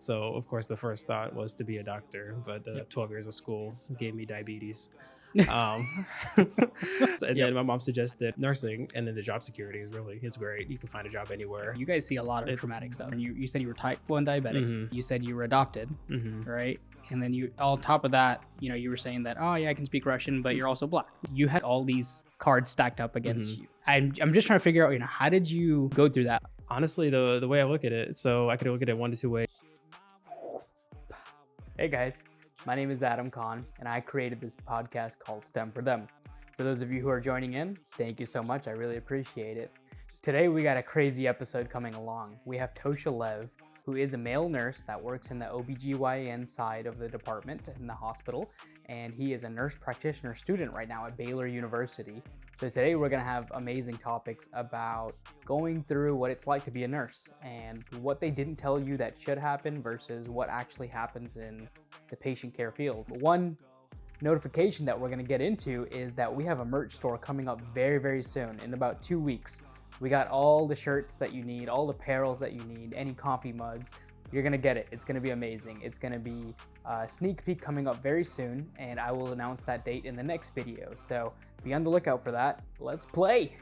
So of course the first thought was to be a doctor, but the 12 years of school gave me diabetes. Um, and Yep. then my mom suggested nursing, and then the job security is great. You can find a job anywhere. You guys see a lot of traumatic stuff. And you said you were type 1 diabetic. Mhm. You said you were adopted, Mhm. right? And then you, on top of that, you were saying that, oh yeah, I can speak Russian, but you're also black. You had all these cards stacked up against you. I'm just trying to figure out, how did you go through that? Honestly, the way I look at it, so I could look at it one to two ways. Hey guys, my name is Adam Khan, and I created this podcast called STEM for Them. For those of you who are joining in, thank you so much. I really appreciate it. Today we got a crazy episode coming along. We have Tosha Lev, who is a male nurse that works in the OBGYN side of the department in the hospital, and he is a nurse practitioner student right now at Baylor University. So today we're going to have amazing topics about going through what it's like to be a nurse and what they didn't tell you that should happen versus what actually happens in the patient care field. One notification that we're going to get into is that we have a merch store coming up very, very soon, in about 2 weeks. We got all the shirts that you need, all the apparels that you need, any coffee mugs. You're going to get it. It's going to be amazing. It's going to be a sneak peek coming up very soon, and I will announce that date in the next video. So be on the lookout for that. Let's play.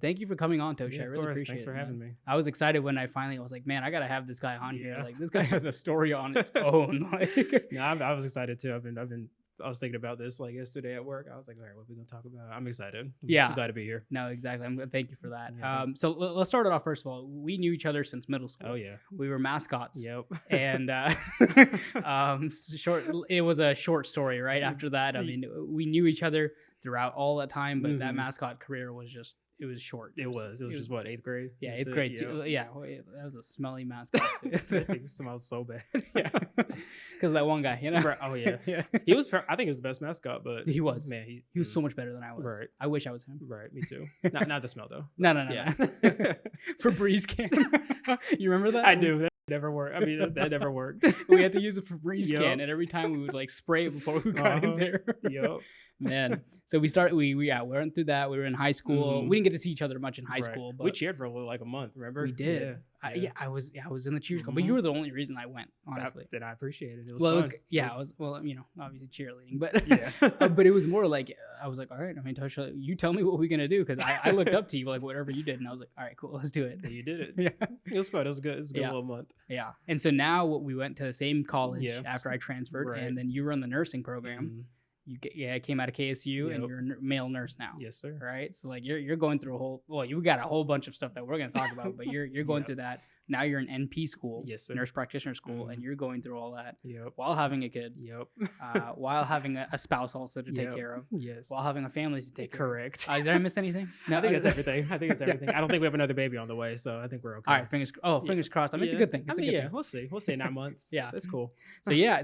Thank you for coming on, Tosha. Yeah, I really appreciate it. Thanks for having me. I was excited when I finally was like, man, I gotta have this guy on here. Yeah. Like, this guy has a story on its own. Like, No, I was excited too. I was thinking about this like yesterday at work. I was like, all right, what are we gonna talk about? I'm excited. I'm glad to be here. No, exactly. Thank you for that. Yeah. So let's start it off. First of all, we knew each other since middle school. Oh yeah. We were mascots. Yep. And short. It was a short story, right? After that, I mean, we knew each other throughout all that time, but that mascot career was just. It was short. It was just what, 8th grade? Yeah, 8th grade too. Yeah, that was a smelly mascot. That thing smells so bad. Yeah, because that one guy, Right. Oh yeah, yeah. He was. I think he was the best mascot, but He was. Man, He was so much better than I was. Right. I wish I was him. Right. Me too. Not the smell though. No. Yeah. Febreze can. You remember that? I do. That never worked. I mean, that never worked. We had to use a Febreze Yep. can, and every time we would like spray it before we got in there. Yep. Man, so we went through that. We were in high school. We didn't get to see each other much in high school, but we cheered for like a month. Remember? we did. Yeah. I was in the cheer squad, but you were the only reason I went. Honestly, Then I appreciate it. It was well, fun. it was obviously cheerleading, but Yeah. but it was more like I was like, all right, I mean, Tosha, you tell me what we're gonna do, because I looked up to you, like whatever you did, and I was like, all right, cool, let's do it. Yeah, you did it. Yeah. It was fun. It was good. It was a good Yeah. little month. Yeah, and so now we went to the same college Yeah. after I transferred, Right. and then you were in the nursing program. Mhm. I came out of KSU, and Yep. you're a male nurse now. Yes, sir. Right, so like you're going through you got a whole bunch of stuff that we're gonna talk about, but you're going Yep. through that. Now you're in NP school, Yes, sir. nurse practitioner school, Mhm. and you're going through all that Yep. while having a kid, Yep. while having a spouse also to take Yep. care of, Yes. while having a family to take care of. Correct. Did I miss anything? No, I think that's everything. I think it's Yeah. everything. I don't think we have another baby on the way, so I think we're okay. All right, fingers crossed. I mean, it's a good thing. It's a good thing. We'll see. We'll see in 9 months. Yeah. It's cool. So yeah,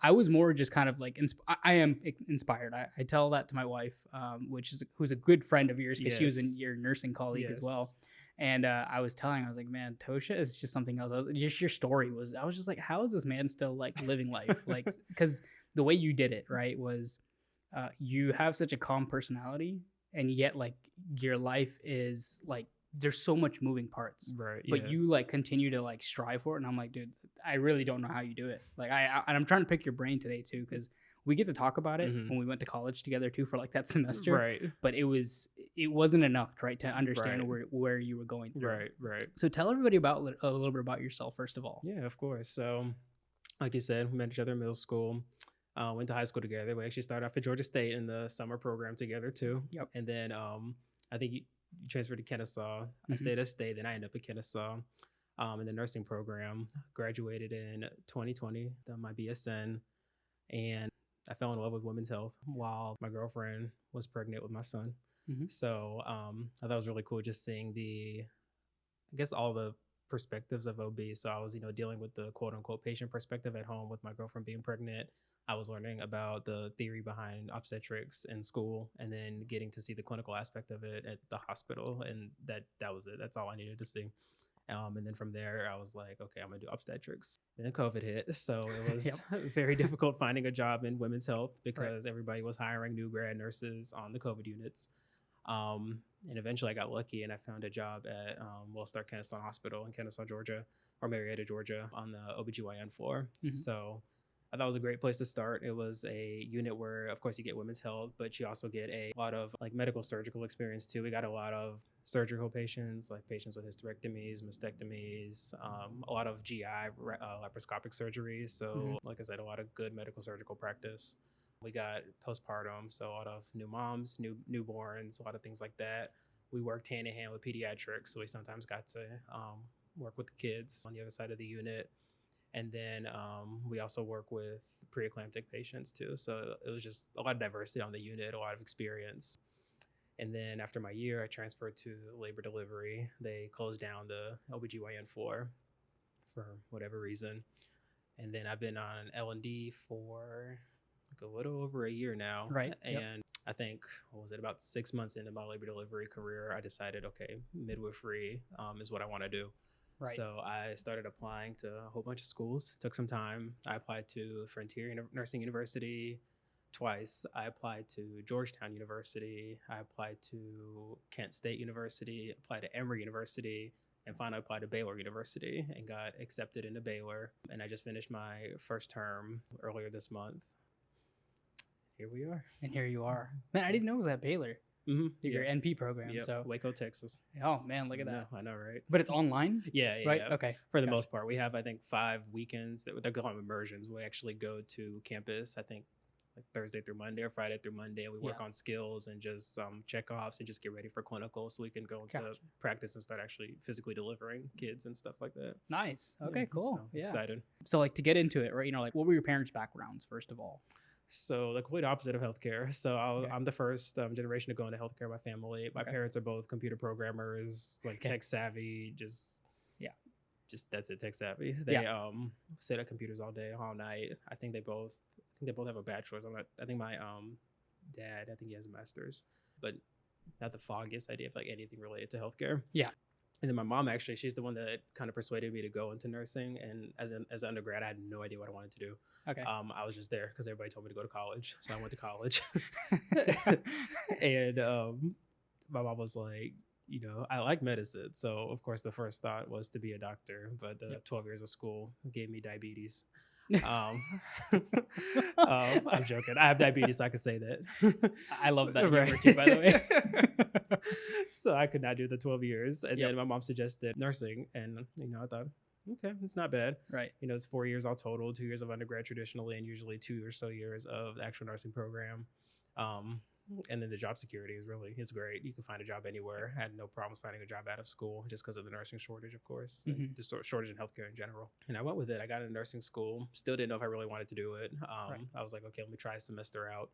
I was more just kind of like I am inspired. I tell that to my wife, who's a good friend of yours, because she was in Yes. your nursing colleague as well. Yes. And I was like, man, Tosha is just something else. Just your story I was just like, how is this man still like living life? Like, because the way you did it, right, was you have such a calm personality, and yet like your life is like there's so much moving parts. Right. But yeah. you like continue to like strive for it, and I'm like, dude, I really don't know how you do it. Like and I'm trying to pick your brain today too, because we get to talk about it when we went to college together too for like that semester. Right. But it wasn't enough, right, to understand Right. where you were going through. Right. Right. So tell everybody about a little bit about yourself first of all. Yeah, of course. So, like you said, we met each other in middle school. Went to high school together. We actually started off at Georgia State in the summer program together too. Yep. And then I think you transferred to Kennesaw. I stayed at State. Then I ended up at Kennesaw in the nursing program. Graduated in 2020. Done my BSN, and I fell in love with women's health while my girlfriend was pregnant with my son. So I thought it was really cool just seeing all the perspectives of OB. So I was, dealing with the quote unquote patient perspective at home with my girlfriend being pregnant. I was learning about the theory behind obstetrics in school, and then getting to see the clinical aspect of it at the hospital. And that was it. That's all I needed to see. And then from there, I was like, okay, I'm gonna do obstetrics. And then COVID hit, so it Yep. was very difficult finding a job in women's health Right. because everybody was hiring new grad nurses on the COVID units. And eventually, I got lucky and I found a job at Wellstar Kennesaw Hospital in Kennesaw, Georgia, or Marietta, Georgia, on the OBGYN floor. Mhm. So I thought it was a great place to start. It was a unit where, of course, you get women's health, but you also get a lot of like medical surgical experience too. We got a lot of surgical patients, like patients with hysterectomies, mastectomies, a lot of GI laparoscopic surgeries. So, Mhm. like I said, a lot of good medical surgical practice. We got postpartum, so a lot of new moms, newborns, a lot of things like that. We worked hand in hand with pediatrics, so we sometimes got to work with the kids on the other side of the unit. And then we also work with preeclamptic patients too. So it was just a lot of diversity on the unit, a lot of experience. And then after my year, I transferred to labor delivery. They closed down the OBGYN floor for whatever reason. And then I've been on L&D for like a little over a year now. Right. And Yep. I think, what was it, about 6 months into my labor delivery career, I decided, okay, midwifery is what I want to do. Right. So I started applying to a whole bunch of schools. Took some time. I applied to Frontier Nursing University twice. I applied to Georgetown University. I applied to Kent State University. Applied to Emory University. And finally applied to Baylor University and got accepted into Baylor. And I just finished my first term earlier this month. Here we are. And here you are. Man, I didn't know it was at Baylor. Mm-hmm. Your NP program. Yep. So Waco, Texas. oh man, look at that. I know, right? But it's online? Yeah, Right? yeah. Okay. For the Gotcha. most part, we have, I think, 5 weekends that they're called immersions. We actually go to campus, I think, like Thursday through Monday or Friday through Monday. We work on skills and just check offs and just get ready for clinical so we can go into Gotcha. practice and start actually physically delivering kids and stuff like that. Nice. Okay, cool. So Yeah. excited. So like to get into it, right? You know, like what were your parents' backgrounds first of all? So the complete opposite of healthcare. So Okay. I'm the first generation to go into healthcare in my family. My Okay. parents are both computer programmers, like Okay. tech savvy, just that's it, tech savvy. They Yeah. sit at computers all day, all night. I think they both have a bachelor's. I think my dad, I think he has a master's, but not the foggiest idea of like anything related to healthcare. Yeah. And then my mom, actually, she's the one that kind of persuaded me to go into nursing. And as an undergrad, I had no idea what I wanted to do. Okay. I was just there because everybody told me to go to college, so I went to college. And my mom was like, you know, I like medicine, so of course the first thought was to be a doctor. But the 12 years of school gave me diabetes. I'm joking. I have diabetes, so I could say that. I love that Right. humor too, by the way. So I could not do the 12 years. And Yep. then my mom suggested nursing. And, you know, I thought, okay, it's not bad. Right. You know, it's 4 years all total, 2 years of undergrad traditionally, and usually 2 or so years of the actual nursing program. And then the job security is great. You can find a job anywhere. I had no problems finding a job out of school just because of the nursing shortage, of course, and Mhm. the shortage in healthcare in general. And I went with it. I got into nursing school. Still didn't know if I really wanted to do it. Right. I was like, okay, let me try a semester out.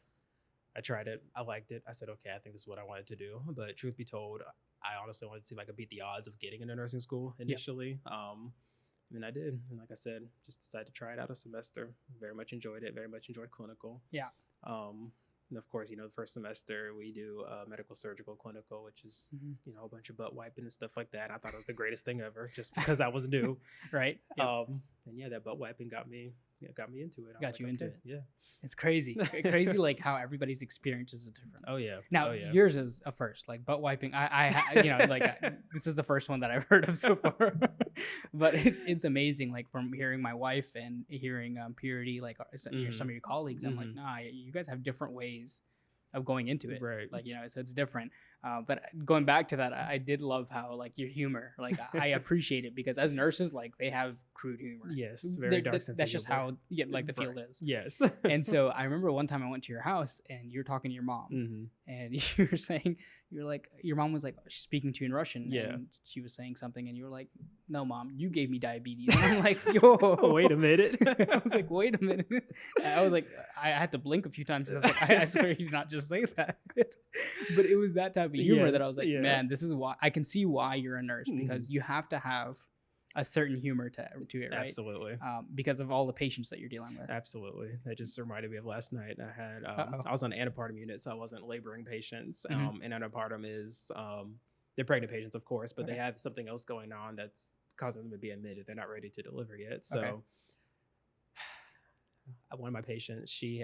I tried it. I liked it. I said, okay, I think this is what I wanted to do. But truth be told, I honestly wanted to see if I could beat the odds of getting into nursing school initially. And I did. And like I said, just decided to try it out a semester. Very much enjoyed it. Very much enjoyed clinical. Yeah. And of course, you know, the first semester we do medical surgical clinical, which is, Mhm. you know, a bunch of butt wiping and stuff like that. I thought it was the greatest thing ever just because I was new. Right. Yep. And yeah, that butt wiping got me into it. I was Got you into okay, it. Yeah. It's crazy. Crazy like how everybody's experiences are different. Oh yeah. Now Oh, yeah. yours is a first, like butt wiping. You know, like this is the first one that I've heard of so far. But it's amazing. Like from hearing my wife and hearing Purity, like some of your colleagues, I'm like, nah, you guys have different ways of going into it. Right. Like, you know, so it's different. But going back to that, I did love how like your humor, like I appreciate it because as nurses, like they have crude humor. Yes. Very dark sense. That's just how like the field is. Yes. And so I remember one time I went to your house and you were talking to your mom and you were saying, you're like, your mom was like, she's speaking to you in Russian. Yeah. And she was saying something and you were like, no, mom, you gave me diabetes. And I'm like, yo. Wait a minute. I was like, wait a minute. I was like, I had to blink a few times. I was like, I swear he did not just say that. But it was that type of humor that I was like, man, this is why I can see why you're a nurse because you have to have a certain humor to it, right? Absolutely. Because of all the patients that you're dealing with. Absolutely. That just reminded me of last night. I had I was on an antepartum unit, so I wasn't laboring patients. And antepartum is they're pregnant patients, of course, but they have something else going on that's causing them to be admitted. They're not ready to deliver yet. So Okay. one of my patients, she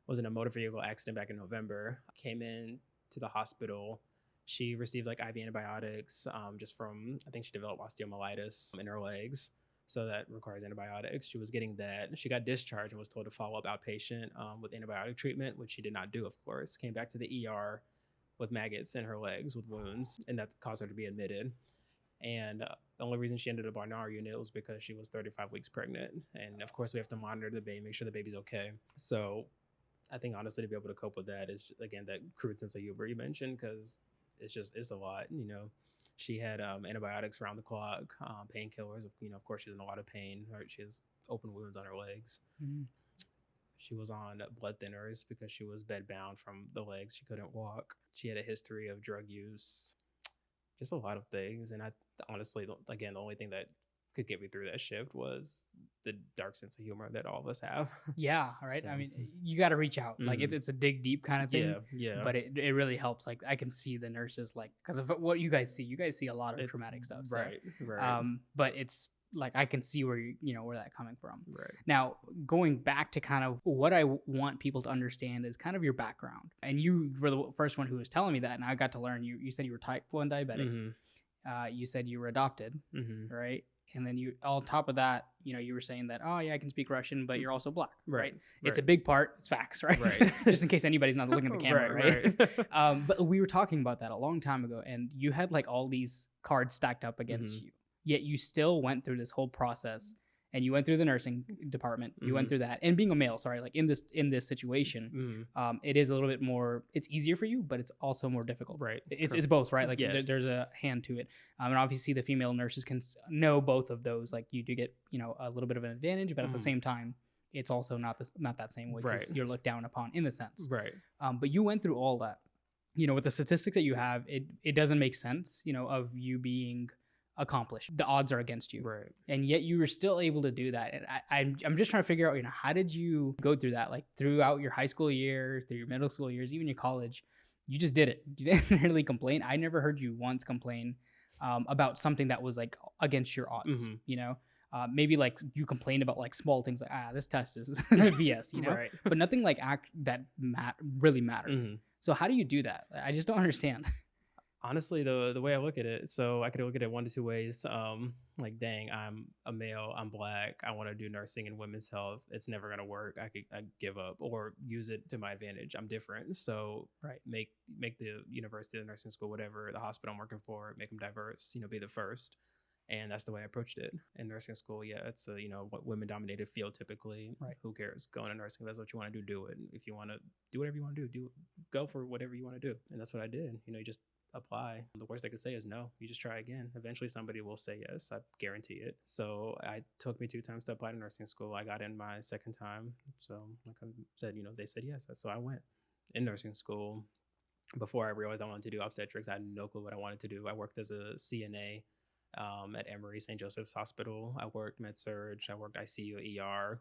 was in a motor vehicle accident back in November, came in to the hospital. She received like IV antibiotics just from, I think she developed osteomyelitis in her legs. So that requires antibiotics. She was getting that. She got discharged and was told to follow up outpatient with antibiotic treatment, which she did not do, of course. Came back to the ER with maggots in her legs with wounds, and that caused her to be admitted. And the only reason she ended up on our unit was because she was 35 weeks pregnant. And of course, we have to monitor the baby, make sure the baby's okay. So I think honestly, to be able to cope with that is, again, that crude sense of humor you mentioned, because it's a lot, She had antibiotics around the clock, painkillers. Of course, she's in a lot of pain. Right? She has open wounds on her legs. Mm-hmm. She was on blood thinners because she was bedbound from the legs. She couldn't walk. She had a history of drug use, just a lot of things. And I honestly, again, the only thing that could get me through that shift was the dark sense of humor that all of us have. Yeah. All right. So, I mean, you got to reach out. Mm-hmm. Like it's a dig deep kind of thing. Yeah. But it really helps. Like I can see the nurses, like, because of what you guys see a lot of traumatic stuff. So, right. But it's like, I can see where where that's coming from. Right. Now, going back to kind of what I want people to understand is kind of your background. And you were the first one who was telling me that. And I got to learn, you said you were type 1 diabetic. Mm-hmm. You said you were adopted, mm-hmm. right? And then you, on top of that, you were saying that, oh yeah, I can speak Russian, but you're also Black, right? It's a big part. It's facts, right? Just in case anybody's not looking at the camera, right? But we were talking about that a long time ago, and you had like all these cards stacked up against mm-hmm. you, yet you still went through this whole process. And you went through the nursing department. You mm-hmm. went through that, and being a male, like in this situation, mm-hmm. It is a little bit more. It's easier for you, but it's also more difficult. Right. It's both, right? Like yes. There's a hand to it, and obviously the female nurses can know both of those. Like you do get a little bit of an advantage, but at the same time, it's also not that same way because you're looked down upon in the sense. Right. But you went through all that. With the statistics that you have, it doesn't make sense. Of you being accomplished. The odds are against you. Right. And yet you were still able to do that. And I'm just trying to figure out, how did you go through that? Like throughout your high school years, through your middle school years, even your college, you just did it. You didn't really complain. I never heard you once complain about something that was like against your odds, mm-hmm. Maybe like you complained about like small things like, this test is BS, Right. But nothing like that really mattered. Mm-hmm. So how do you do that? I just don't understand. Honestly, the way I look at it, so I could look at it one to two ways. Like, dang, I'm a male, I'm Black, I want to do nursing and women's health. It's never gonna work. I give up or use it to my advantage. I'm different, so make the university, the nursing school, whatever, the hospital I'm working for, make them diverse. Be the first, and that's the way I approached it. In nursing school, yeah, it's a women-dominated field typically. Right. Who cares? Go into nursing. If that's what you want to do. It. If you want to do whatever you want to do, go for whatever you want to do, and that's what I did. You just apply. The worst they could say is no. You just try again. Eventually somebody will say yes. I guarantee it. So it took me 2 times to apply to nursing school. I got in my second time. So like I said, they said yes. So I went in nursing school. Before I realized I wanted to do obstetrics, I had no clue what I wanted to do. I worked as a CNA at Emory St. Joseph's Hospital. I worked med-surg. I worked ICU, ER.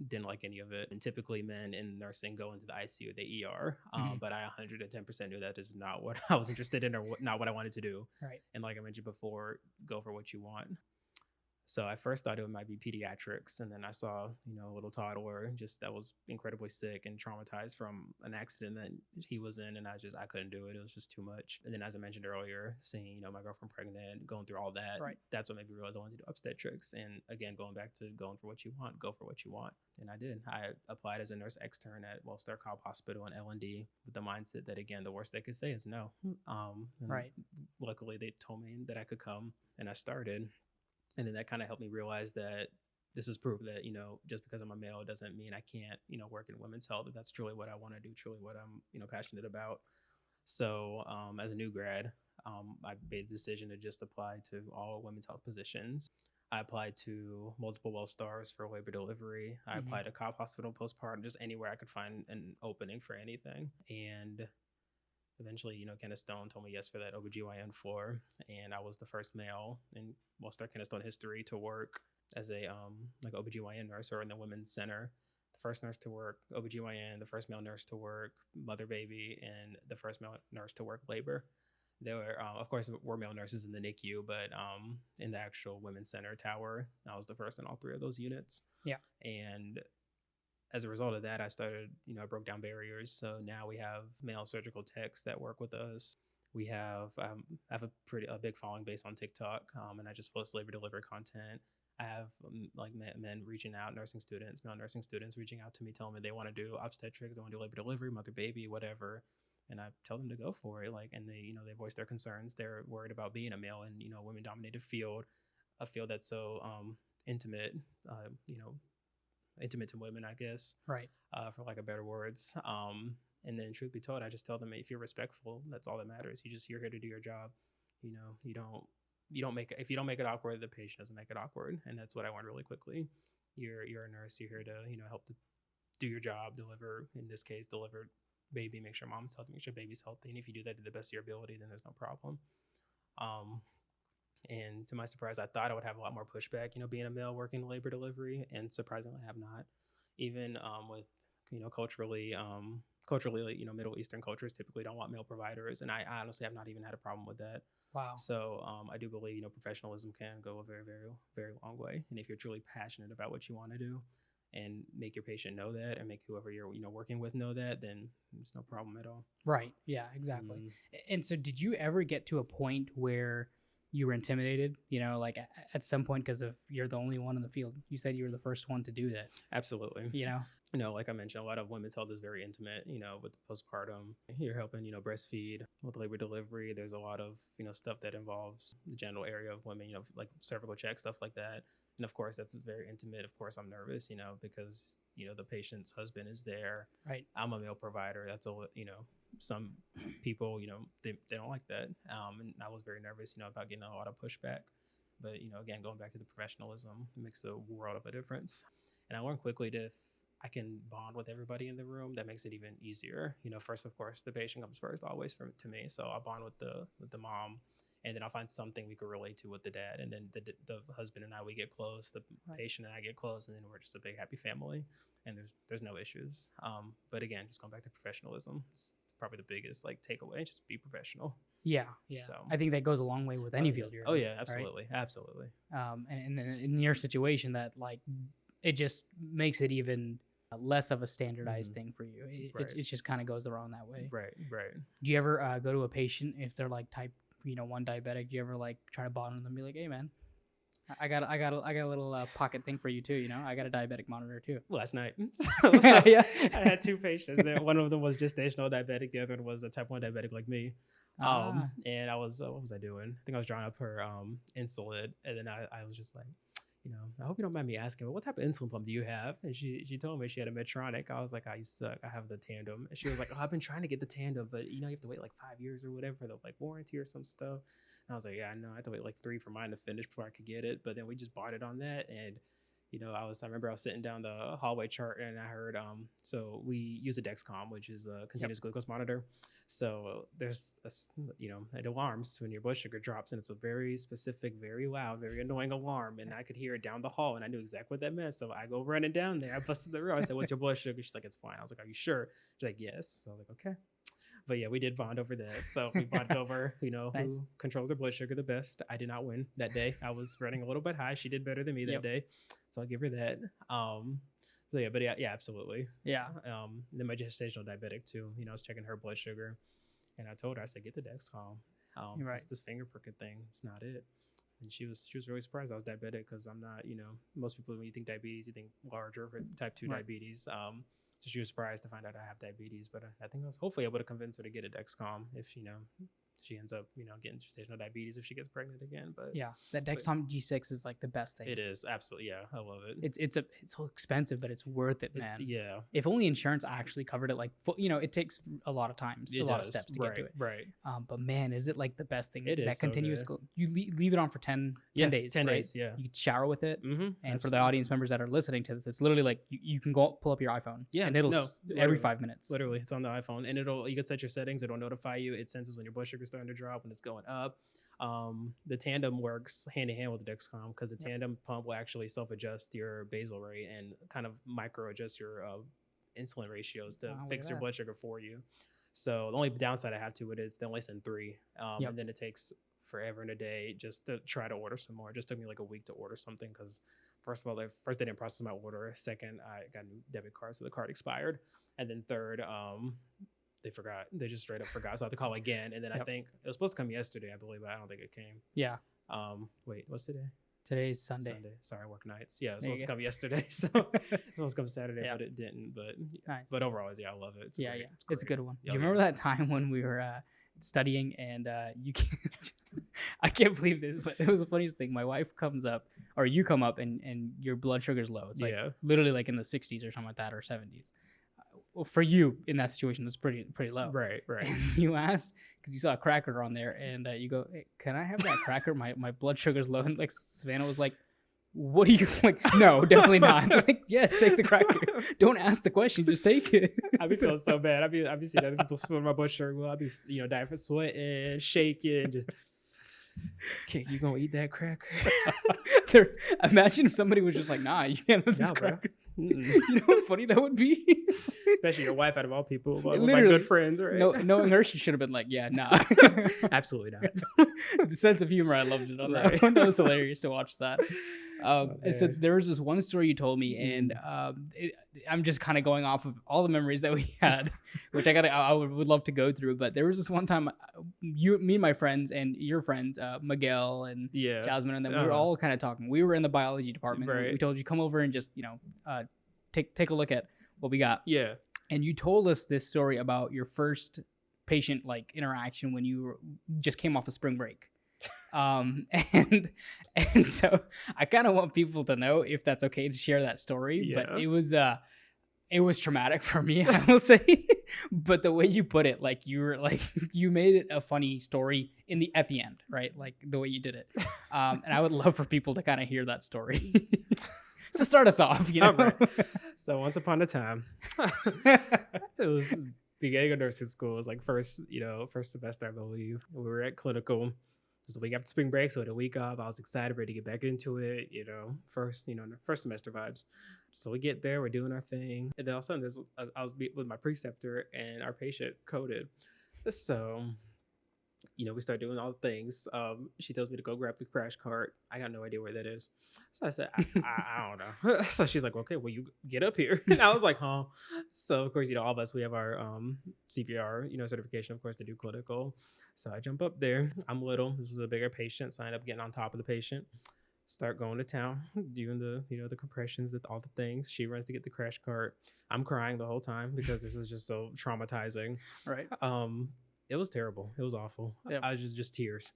Didn't like any of it. And typically men in nursing go into the ICU, the ER. Mm-hmm. But I 110% knew that is not what I was interested in or not what I wanted to do. Right. And like I mentioned before, go for what you want. So I first thought it might be pediatrics. And then I saw, a little toddler that was incredibly sick and traumatized from an accident that he was in. And I couldn't do it. It was just too much. And then as I mentioned earlier, seeing, my girlfriend pregnant, going through all that, that's what made me realize I wanted to do obstetrics. And again, going back to going for what you want, go for what you want. And I did. I applied as a nurse extern at Wellstar Cobb Hospital in L&D with the mindset that, again, the worst they could say is no. Luckily, they told me that I could come, and I started. And then that kind of helped me realize that this is proof that, just because I'm a male doesn't mean I can't, work in women's health. If that's truly what I want to do, truly what I'm, passionate about. So as a new grad, I made the decision to just apply to all women's health positions. I applied to multiple Wellstars for labor delivery. I applied to Cobb Hospital postpartum, just anywhere I could find an opening for anything. And eventually, Kenneth Stone told me yes for that OBGYN floor. And I was the first male in Wellstar Kenneth Stone history to work as a OBGYN nurse or in the women's center. The first nurse to work OBGYN, the first male nurse to work mother baby, and the first male nurse to work labor. There were, of course, were male nurses in the NICU, but in the actual women's center tower, I was the first in all 3 of those units. Yeah. And as a result of that, I started, I broke down barriers. So now we have male surgical techs that work with us. We have, I have a big following based on TikTok, and I just post labor delivery content. I have like men reaching out, nursing students, male nursing students reaching out to me, telling me they want to do obstetrics, they want to do labor delivery, mother baby, whatever. And I tell them to go for it. Like, and they, they voice their concerns. They're worried about being a male in, women dominated field, a field that's so intimate, intimate to women, I guess. Right. For lack of better words. And then truth be told, I just tell them, if you're respectful, that's all that matters. You're here to do your job. You don't make it, if you don't make it awkward, the patient doesn't make it awkward. And that's what I learned really quickly. You're a nurse. You're here to, help to do your job, deliver, in this case, deliver baby, make sure mom's healthy, make sure baby's healthy. And if you do that to the best of your ability, then there's no problem. And to my surprise, I thought I would have a lot more pushback, being a male working labor delivery, and surprisingly I have not. Even with, culturally, Middle Eastern cultures typically don't want male providers. And I honestly have not even had a problem with that. Wow. So I do believe, professionalism can go a very, very, very long way. And if you're truly passionate about what you want to do and make your patient know that, and make whoever you're, working with know that, then there's no problem at all. Right. Yeah, exactly. And so did you ever get to a point where you were intimidated, like at some point, because of you're the only one in the field? You said you were the first one to do that. Absolutely. Like I mentioned, a lot of women's health is very intimate, with postpartum. You're helping, breastfeed, with labor delivery. There's a lot of, stuff that involves the genital area of women, like cervical check, stuff like that. And of course, that's very intimate. Of course, I'm nervous, because, the patient's husband is there. Right. I'm a male provider. That's some people, they don't like that. And I was very nervous, about getting a lot of pushback. But, again, going back to the professionalism, it makes a world of a difference. And I learned quickly that if I can bond with everybody in the room, that makes it even easier. First, of course, the patient comes first always to me. So I'll bond with the mom, and then I'll find something we could relate to with the dad. And then the husband and I, we get close, the patient and I get close, and then we're just a big happy family, and there's no issues. But again, just going back to professionalism, it's probably the biggest takeaway, just be professional. Yeah. So I think that goes a long way with any field you're in. Oh yeah, absolutely. Right? Absolutely. And in your situation, that it just makes it even less of a standardized thing for you. It just kind of goes around that way. Right. Do you ever go to a patient if they're type 1 diabetic? Do you ever try to bond with them and be like, hey man, I got a little pocket thing for you too. I got a diabetic monitor too. Last night. Yeah. I had 2 patients. One of them was gestational diabetic. The other one was a type 1 diabetic like me. And I was, what was I doing? I think I was drawing up her insulin. And then I was just like, I hope you don't mind me asking, but what type of insulin pump do you have? And she told me she had a Medtronic. I was like, oh, you suck. I have the Tandem. And she was like, oh, I've been trying to get the Tandem, but you have to wait 5 years or whatever for the warranty or some stuff. And I was like, yeah, no, I had to wait 3 for mine to finish before I could get it. But then we just bought it on that. And, I remember I was sitting down the hallway chart, and I heard, so we use a Dexcom, which is a continuous glucose monitor. So there's, it alarms when your blood sugar drops, and it's a very specific, very loud, very annoying alarm. And I could hear it down the hall, and I knew exactly what that meant. So I go running down there. I busted the room. I said, what's your blood sugar? She's like, it's fine. I was like, are you sure? She's like, yes. So I was like, okay. But yeah, we did bond over that. So we bonded over, Nice. Who controls their blood sugar the best. I did not win that day. I was running a little bit high. She did better than me that day. So I'll give her that. So yeah, but yeah, absolutely. Yeah. Then my gestational diabetic too, I was checking her blood sugar, and I told her, I said, get the Dexcom. Right. It's this finger pricking thing. It's not it. And she was really surprised I was diabetic, because I'm not, most people, when you think diabetes, you think larger for type 2 diabetes. So she was surprised to find out I have diabetes, but I think I was hopefully able to convince her to get a Dexcom if, she ends up, getting gestational diabetes if she gets pregnant again. But yeah, that Dexcom G6 is the best thing. It is, absolutely. Yeah, I love it. It's so expensive, but it's worth it, man. Yeah. If only insurance actually covered it, it takes a lot of times, a lot of steps to get to it. Right. But man, is it the best thing? It is that so continuous. good. You leave it on for 10 days. 10 right? days. Yeah. You can shower with it. Mm-hmm, and absolutely. for the audience members that are listening to this, it's literally you can go pull up your iPhone. Yeah. And it'll every 5 minutes. Literally, it's on the iPhone, and you can set your settings. It'll notify you. It senses when your blood sugar is starting to drop, when it's going up. The Tandem works hand in hand with the Dexcom, because the Tandem pump will actually self-adjust your basal rate and kind of micro adjust your insulin ratios to fix your blood sugar for you. So the only downside I have to it is they only send 3, Yep. and then it takes forever and a day just to try to order some more. It just took me like a week to order something because first of all, they didn't process my order. Second, I got a new debit card, so the card expired. And then third, they forgot. They just straight up forgot. So I had to call again. And then I think it was supposed to come yesterday, I believe, but I don't think it came. Yeah. Wait, what's today? Today's Sunday. Sorry, I work nights. Yeah, it was supposed to come yesterday. So it was supposed to come Saturday, but it didn't. But nice. But overall, yeah, I love it. It's great. It's a good one. Do you remember that time when we were studying and you can't I can't believe this, but it was the funniest thing. My wife comes up, or you come up, and your blood sugar's low. It's like literally like in the 60s or something like that, or 70s. Well, for you in that situation, it's pretty low. Right. And you asked because you saw a cracker on there, and you go, hey, "Can I have that cracker? My blood sugar's low." And like Savannah was like, "What are you like? No, definitely not." Like, yes, take the cracker. Don't ask the question, just take it. I be feeling so bad. I be seeing other people spilling my blood sugar. Well, I be dying for sweating, shaking, just. Okay, you gonna eat that cracker? Imagine if somebody was just like, "Nah, you can't have this cracker." You know how funny that would be? Especially your wife out of all people. Literally, my good friends, right? Knowing her, she should have been like, "Yeah, nah." Absolutely not. The sense of humor, I loved it on that one. That was hilarious to watch that. And so there was this one story you told me, and I'm just kind of going off of all the memories that we had, which I would love to go through. But there was this one time, me and my friends and your friends, Miguel and Jasmine, and then we were all kind of talking. We were in the biology department. Right. We told you come over and just take a look at what we got. Yeah. And you told us this story about your first patient interaction when you just came off of spring break. And so I kind of want people to know if that's okay to share that story, but it was traumatic for me, I will say. But the way you put it, you made it a funny story at the end, right? Like the way you did it. And I would love for people to kind of hear that story. So start us off, Right. So once upon a time, it was beginning of nursing school. It was like first semester, I believe. We were at clinical. It was the week after spring break, so I had a week off. I was excited, ready to get back into it. First semester vibes. So we get there, we're doing our thing, and then all of a sudden, I was with my preceptor, and our patient coded. So, we start doing all the things. She tells me to go grab the crash cart. I got no idea where that is. So I said, I don't know. So she's like, okay, well, you get up here. And I was like, huh? So of course, all of us, we have our CPR, certification, of course, to do clinical. So I jump up there. I'm little. This is a bigger patient, so I end up getting on top of the patient. Start going to town, doing the the compressions, all the things. She runs to get the crash cart. I'm crying the whole time because this is just so traumatizing. Right. It was terrible. It was awful. Yep. I was just tears.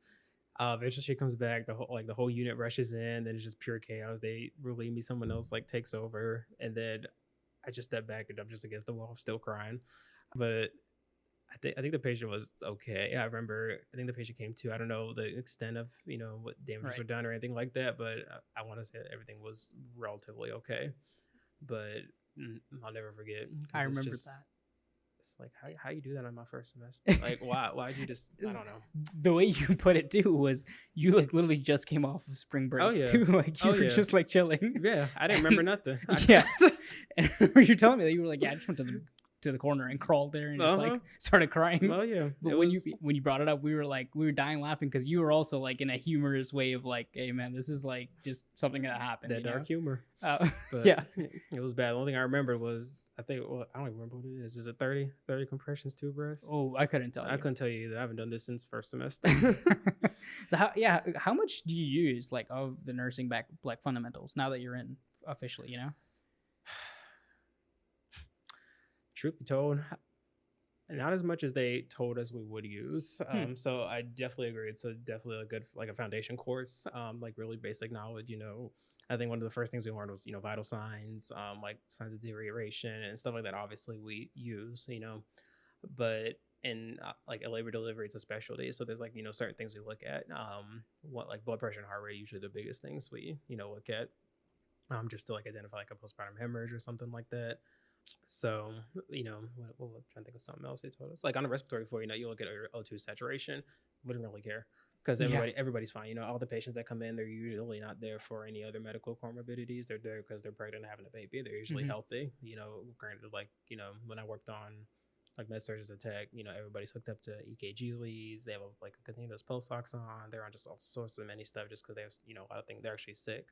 Eventually she comes back. The whole unit rushes in. Then it's just pure chaos. They relieve me. Someone else takes over, and then I just step back and I'm just against the wall, still crying. But I think the patient was okay. I think the patient came to. I don't know the extent of what damages were done or anything like that, but I want to say that everything was relatively okay. But I'll never forget. I remember that. It's like how you do that on my first semester? Like why'd you just I don't know. The way you put it too was you literally just came off of spring break. Oh yeah. Too. You were just chilling. Yeah, I didn't remember nothing. Yeah. And you're telling me that you were like, yeah, I just went to the corner and crawled there and just started crying. Oh yeah. But when you brought it up, we were dying laughing because you were also in a humorous way of hey man, this is just something that happened. That dark humor. But yeah, it was bad. The only thing I remember was I don't even remember what it is. Is it 30 compressions, 2 breaths? Oh, I couldn't tell you. I couldn't tell you either. I haven't done this since first semester. So how much do you use of the nursing fundamentals now that you're in officially? Truth be told, not as much as they told us we would use. So I definitely agree. It's definitely a good a foundation course, really basic knowledge. I think one of the first things we learned was vital signs, signs of deterioration and stuff like that. Obviously we use, but in labor delivery, it's a specialty. So there's certain things we look at. What blood pressure and heart rate are usually the biggest things we look at, just to identify a postpartum hemorrhage or something like that. So, I'm trying to think of something else they told us. On a respiratory floor, you look at your O2 saturation. Wouldn't really care because everybody's fine. All the patients that come in, they're usually not there for any other medical comorbidities. They're there because they're pregnant and having a baby. They're usually healthy. Granted, when I worked on like med surg as a tech, everybody's hooked up to EKG leads. They have like a continuous pulse ox on. They're on just all sorts of many stuff just because they have, a lot of things. They're actually sick.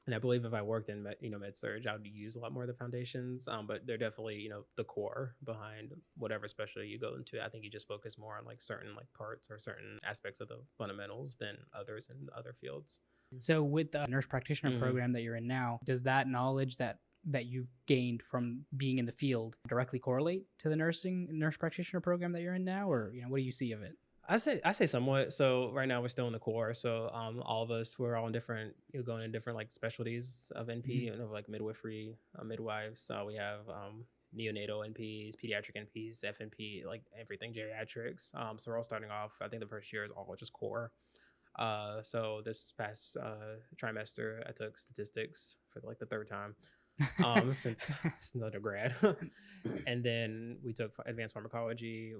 And I believe if I worked in med surg, I would use a lot more of the foundations. But they're definitely, the core behind whatever specialty you go into. I think you just focus more on like certain like parts or certain aspects of the fundamentals than others in other fields. So with the nurse practitioner program that you're in now, does that knowledge that you've gained from being in the field directly correlate to the nurse practitioner program that you're in now, or what do you see of it? I say somewhat. So right now we're still in the core. So all of us, we're all in different, going in different like specialties of NP, like midwifery, midwives. We have neonatal NPs, pediatric NPs, FNP, like everything geriatrics. So we're all starting off. I think the first year is all just core. So this past trimester, I took statistics for like the third time. Since undergrad. And then we took advanced pharmacology,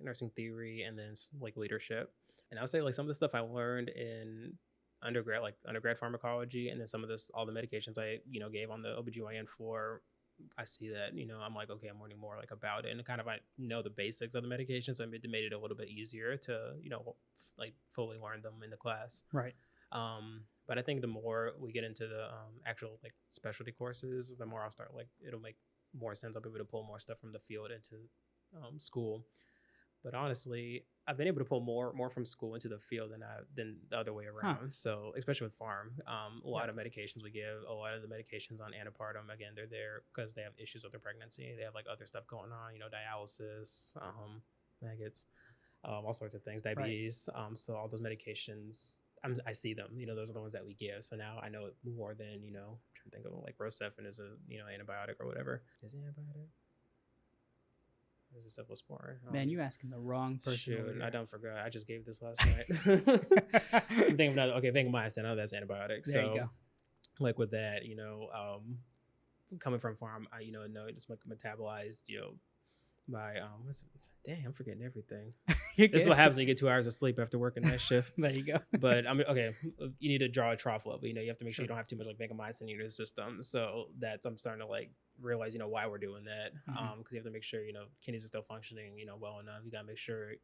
nursing theory, and then like leadership. And I would say like some of the stuff I learned in undergrad pharmacology, and then some of all the medications I gave on the OBGYN floor, I see that I'm like, okay, I'm learning more like about it, and kind of I know the basics of the medications, so it made it a little bit easier to like fully learn them in the class. Right. But I think the more we get into the actual like specialty courses, the more I'll start like it'll make more sense. I'll be able to pull more stuff from the field into school. But honestly, I've been able to pull more from school into the field than the other way around. So especially with pharm, a lot of medications we give, a lot of the medications on antepartum, again, they're there because they have issues with their pregnancy. They have like other stuff going on, dialysis, maggots, all sorts of things, diabetes. Right. So all those medications, I see them, those are the ones that we give. So now I know it more than, I'm trying to think of like Rocephin is a, antibiotic or whatever. Is it antibiotic? Or is it cephalosporin? Man, you asking the wrong person. Shoot, I don't forget. I just gave this last night. I'm thinking of vancomycin. I know that's antibiotic. There you go. Like with that, coming from pharm, I, it's metabolized, by dang, I'm forgetting everything. This is what happens when you get 2 hours of sleep after working that shift. There you go. But you need to draw a trough level. You have to make sure you don't have too much like vancomycin in your system. So I'm starting to like realize why we're doing that. Because you have to make sure kidneys are still functioning well enough. You gotta make sure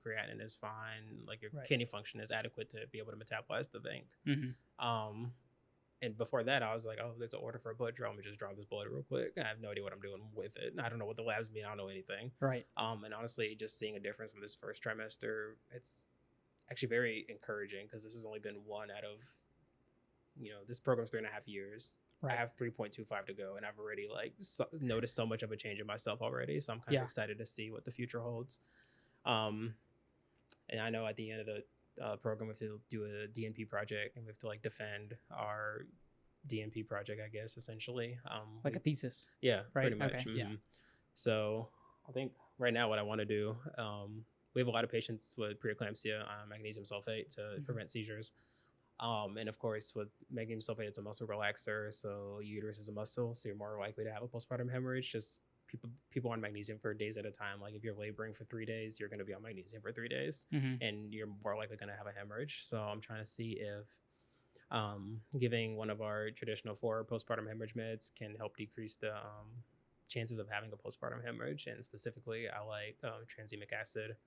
creatinine is fine, like your kidney function is adequate to be able to metabolize the vanc. And before that, I was like, oh, there's an order for a blood draw. Let me just draw this blood real quick. I have no idea what I'm doing with it. I don't know what the labs mean. I don't know anything. Right. And honestly, just seeing a difference from this first trimester, it's actually very encouraging because this has only been one out of, this program's 3.5 years. Right. I have 3.25 to go, and I've already noticed so much of a change in myself already. So I'm kind of excited to see what the future holds. And I know at the end of the program we have to do a DNP project, and we have to like defend our DNP project, I guess, essentially like a thesis. Yeah, right? Pretty much. Okay. Yeah. So I think right now what I want to do, we have a lot of patients with preeclampsia on magnesium sulfate to prevent seizures, and of course with magnesium sulfate, it's a muscle relaxer, so uterus is a muscle, so you're more likely to have a postpartum hemorrhage. Just people on magnesium for days at a time. Like if you're laboring for 3 days, you're going to be on magnesium for 3 days, and you're more likely going to have a hemorrhage. So I'm trying to see if giving one of our traditional 4 postpartum hemorrhage meds can help decrease the chances of having a postpartum hemorrhage. And specifically, I like tranexamic acid.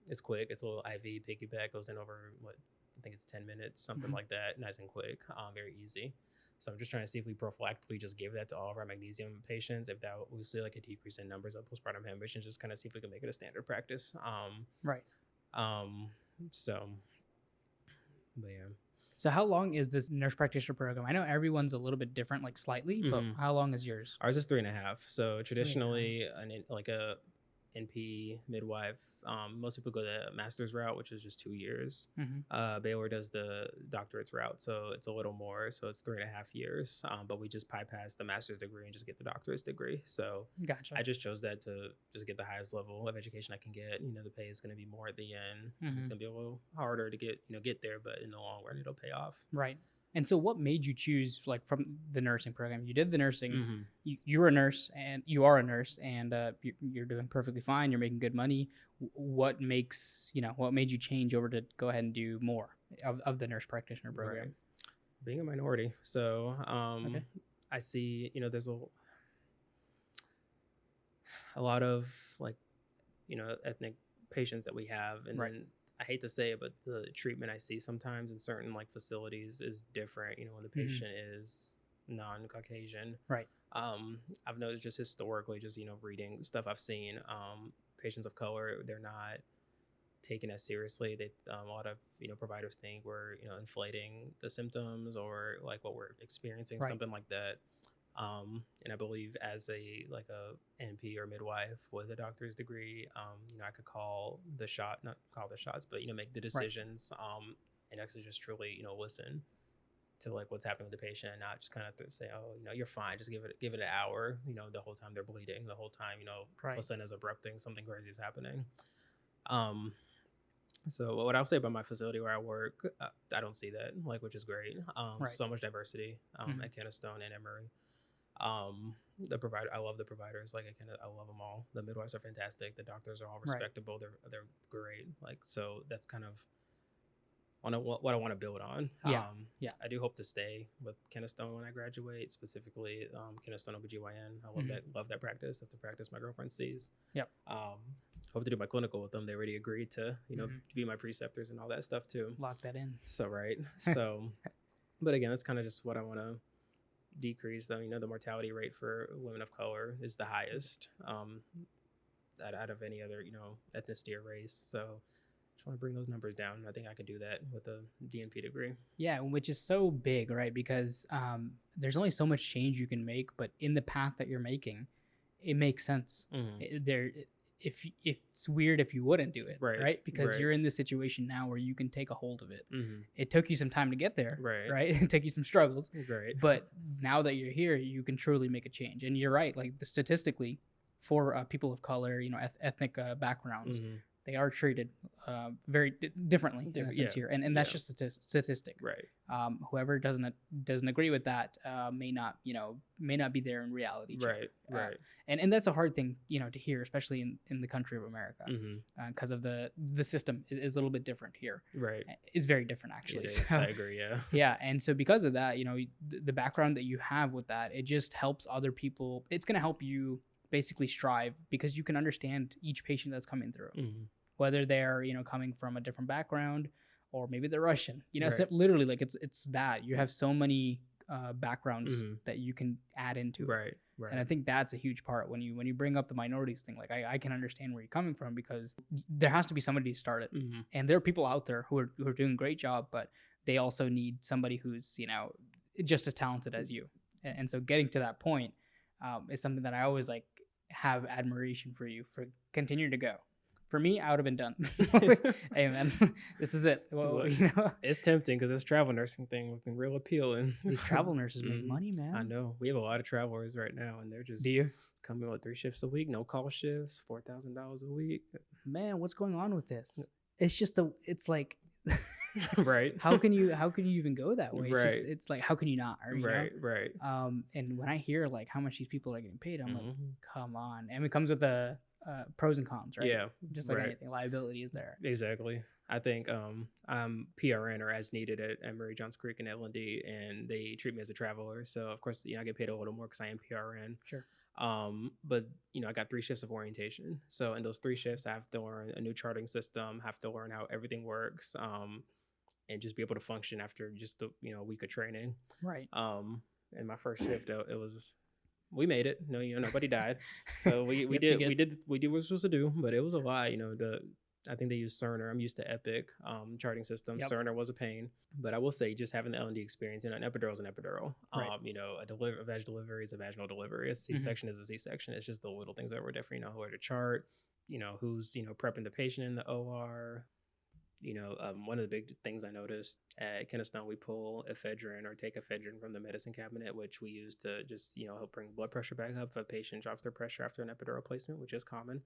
It's quick. It's a little IV piggyback. Goes in over I think it's 10 minutes, something like that. Nice and quick. Very easy. So I'm just trying to see if we prophylactically just give that to all of our magnesium patients, if that will see like a decrease in numbers of postpartum hemorrhage, and just kind of see if we can make it a standard practice. Right. So, but yeah. So how long is this nurse practitioner program? I know everyone's a little bit different, like slightly, but how long is yours? Ours is 3.5. So traditionally, like a NP midwife, most people go the master's route, which is just 2 years. Baylor does the doctorate's route, so it's a little more, so it's 3.5 years, but we just bypass the master's degree and just get the doctorate's degree. So gotcha. I just chose that to just get the highest level of education I can get. The pay is going to be more at the end. It's going to be a little harder to get there, but in the long run it'll pay off. Right. And so what made you choose, like, from the nursing program? You did the nursing, you were a nurse, and you are a nurse, and you're doing perfectly fine. You're making good money. What made you change over to go ahead and do more of the nurse practitioner program? Right. Being a minority. So I see, there's a lot of like, ethnic patients that we have. And Right. then I hate to say it, but the treatment I see sometimes in certain like facilities is different, when the patient is non-Caucasian. Right. I've noticed just historically, just, reading stuff I've seen, patients of color, they're not taken as seriously. They a lot of providers think we're inflating the symptoms or like what we're experiencing, Right. something like that. And I believe as a NP or midwife with a doctor's degree, I could not call the shots, but make the decisions, and actually just truly listen to like what's happening with the patient, and not just kind of say, oh, you're fine, just give it an hour, the whole time they're bleeding, the whole time Right. placenta's abrupting, something crazy is happening. So what I'll say about my facility where I work, I don't see that, like, which is great. Right. So much diversity at Keystone and Emory. The provider, I love the providers. Like, I love them all. The midwives are fantastic. The doctors are all respectable. Right. They're great. Like, so that's kind of what I want to build on. Yeah. I do hope to stay with Keystone when I graduate, specifically Keystone OBGYN. I love that practice. That's a practice my girlfriend sees. Yep. Hope to do my clinical with them. They already agreed to, to be my preceptors and all that stuff too. Lock that in. So, right. So, but again, that's kind of just what I want to decrease. The mortality rate for women of color is the highest out of any other, ethnicity or race. So just want to bring those numbers down. I think I can do that with a DNP degree. Yeah, which is so big, right? Because there's only so much change you can make, but in the path that you're making, it makes sense. If it's weird if you wouldn't do it, right? Because you're in this situation now where you can take a hold of it. It took you some time to get there, right? It took you some struggles, but now that you're here, you can truly make a change. And you're right, like statistically, for people of color, ethnic backgrounds, they are treated very differently in a sense here, and that's just a statistic. Right. Whoever doesn't agree with that may not be there in reality. Right. And that's a hard thing to hear, especially in the country of America, because of the system is a little bit different here. Right. It's very different actually. So, I agree. Yeah. Yeah, and so because of that, the background that you have with that, it just helps other people. It's going to help you basically strive because you can understand each patient that's coming through, whether they're coming from a different background or maybe they're Russian. Literally, like it's that you have so many backgrounds that you can add into it. And I think that's a huge part when you bring up the minorities thing. Like I can understand where you're coming from because there has to be somebody to start it, and there are people out there who are doing a great job, but they also need somebody who's just as talented as you. And so getting to that point is something that I always like have admiration for you for continue to go. For me, I would have been done. Hey man, this is it. Well, it's tempting because this travel nursing thing looking real appealing. These travel nurses make money, man. I know. We have a lot of travelers right now, and they're just coming with 3 shifts a week, no call shifts, $4,000 a week. Man, what's going on with this? It's just it's like right. How can you even go that way? It's like how can you not? Right. And when I hear like how much these people are getting paid, I'm like, come on. And it comes with the pros and cons, right? Yeah. Just like anything, liability is there. Exactly. I think I'm PRN or as needed at Emory, Johns Creek, and L&D, and they treat me as a traveler. So of course, I get paid a little more because I am PRN. Sure. But I got 3 shifts of orientation. So in those 3 shifts, I have to learn a new charting system, have to learn how everything works, and just be able to function after just a week of training. Right. In my first shift, we made it. No, nobody died. So we did what we were supposed to do, but it was a lot. I think they use Cerner. I'm used to Epic charting system. Yep. Cerner was a pain, but I will say just having the L&D experience, an epidural is an epidural. Right. A vaginal delivery is a vaginal delivery. A C-section is a C-section. It's just the little things that were different. Where to chart, who's prepping the patient in the OR. One of the big things I noticed at Keystone, we pull ephedrine or take ephedrine from the medicine cabinet, which we use to just help bring blood pressure back up if a patient drops their pressure after an epidural placement, which is common.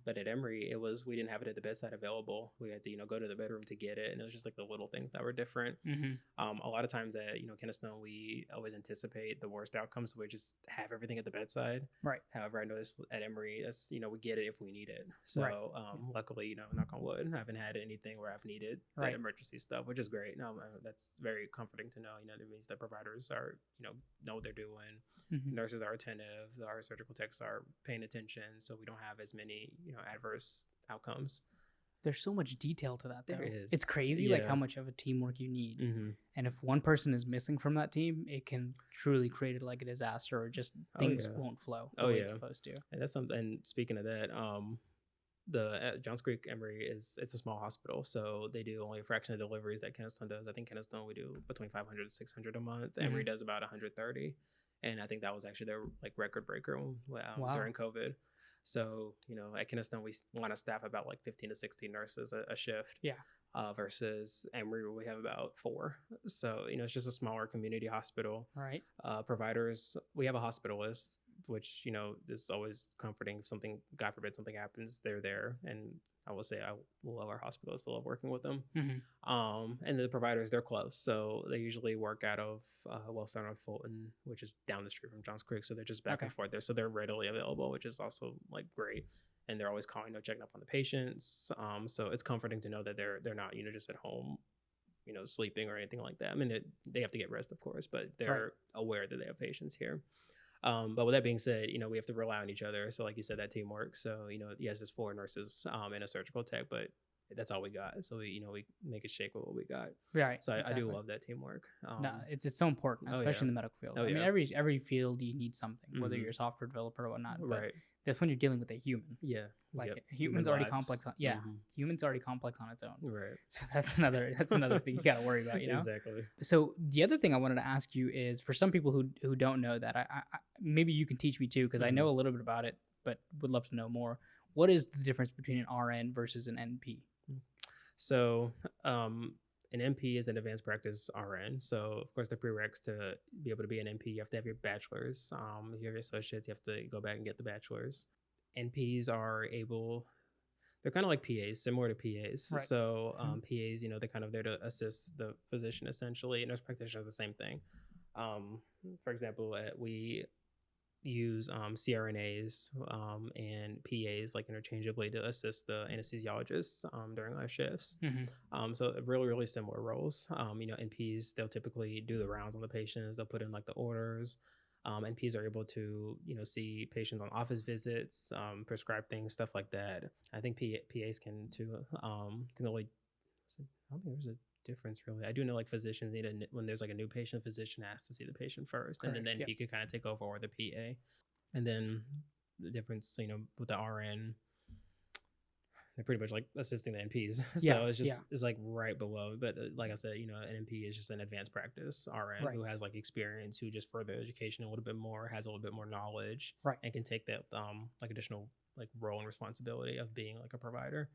But at Emory, we didn't have it at the bedside available. We had to, go to the bedroom to get it. And it was just like the little things that were different. A lot of times at, Kennestone, we always anticipate the worst outcomes. So we just have everything at the bedside. Right. However, I noticed at Emory, that's, we get it if we need it. So luckily, knock on wood, I haven't had anything where I've needed that emergency stuff, which is great. That's very comforting to know. That means that providers are, know what they're doing. Nurses are attentive. Our surgical techs are paying attention. So we don't have as many, adverse outcomes. There's so much detail to that, though. There is. It's crazy, like how much of a teamwork you need. And if one person is missing from that team, it can truly create like a disaster, or just things won't flow the way it's supposed to. And that's something. And speaking of that, the Johns Creek Emory it's a small hospital, so they do only a fraction of deliveries that Kennestone does. I think Kennestone we do between 500 to 600 a month. Emory does about 130, and I think that was actually their like record breaker during COVID. So at Kennestone we want to staff about like 15 to 16 nurses a shift. Versus Emory where we have about 4. So it's just a smaller community hospital. Right. Providers, we have a hospitalist, which is always comforting. If something, God forbid, something happens, they're there. And I will say I love our hospitalists. I love working with them. And the providers, they're close, so they usually work out of Wellstar North Fulton, which is down the street from Johns Creek. So they're just back and forth there. So they're readily available, which is also like great. And they're always calling, checking up on the patients. So it's comforting to know that they're not, just at home, sleeping or anything like that. I mean, they have to get rest, of course, but they're aware that they have patients here. But with that being said, we have to rely on each other. So like you said, that teamwork. So, yes, there's 4 nurses and a surgical tech, but that's all we got. So we make it shake with what we got. Right. So I do love that teamwork. No, it's so important, especially in the medical field. I mean, every field you need something, whether you're a software developer or whatnot. But that's when you're dealing with a human. Yeah. Like human's already complex. Human's already complex on its own. Right. So that's another thing you got to worry about. Exactly. So the other thing I wanted to ask you is, for some people who don't know that, I maybe you can teach me too, because I know a little bit about it, but would love to know more. What is the difference between an RN versus an NP? So an NP is an advanced practice RN. So of course the prereqs to be able to be an NP, you have to have your bachelor's. You have your associates, you have to go back and get the bachelor's. NPs they're kind of like PAs, similar to PAs. Right. So PAs, they're kind of there to assist the physician essentially. And nurse practitioners are the same thing. For example, we use CRNAs and PAs like interchangeably to assist the anesthesiologists during our shifts. So really, really similar roles. NPs, they'll typically do the rounds on the patients. They'll put in like the orders. NPs are able to, see patients on office visits, prescribe things, stuff like that. I think PAs can too. I don't think there's a difference really. I do know like physicians when there's like a new patient, physician has to see the patient first. Correct. And then the NP can kind of take over, or the PA. And then the difference, with the RN, they're pretty much like assisting the NPs. So it's just it's like right below. But like I said, an NP is just an advanced practice RN who has like experience, who just further education a little bit more, has a little bit more knowledge, and can take that like additional like role and responsibility of being like a provider.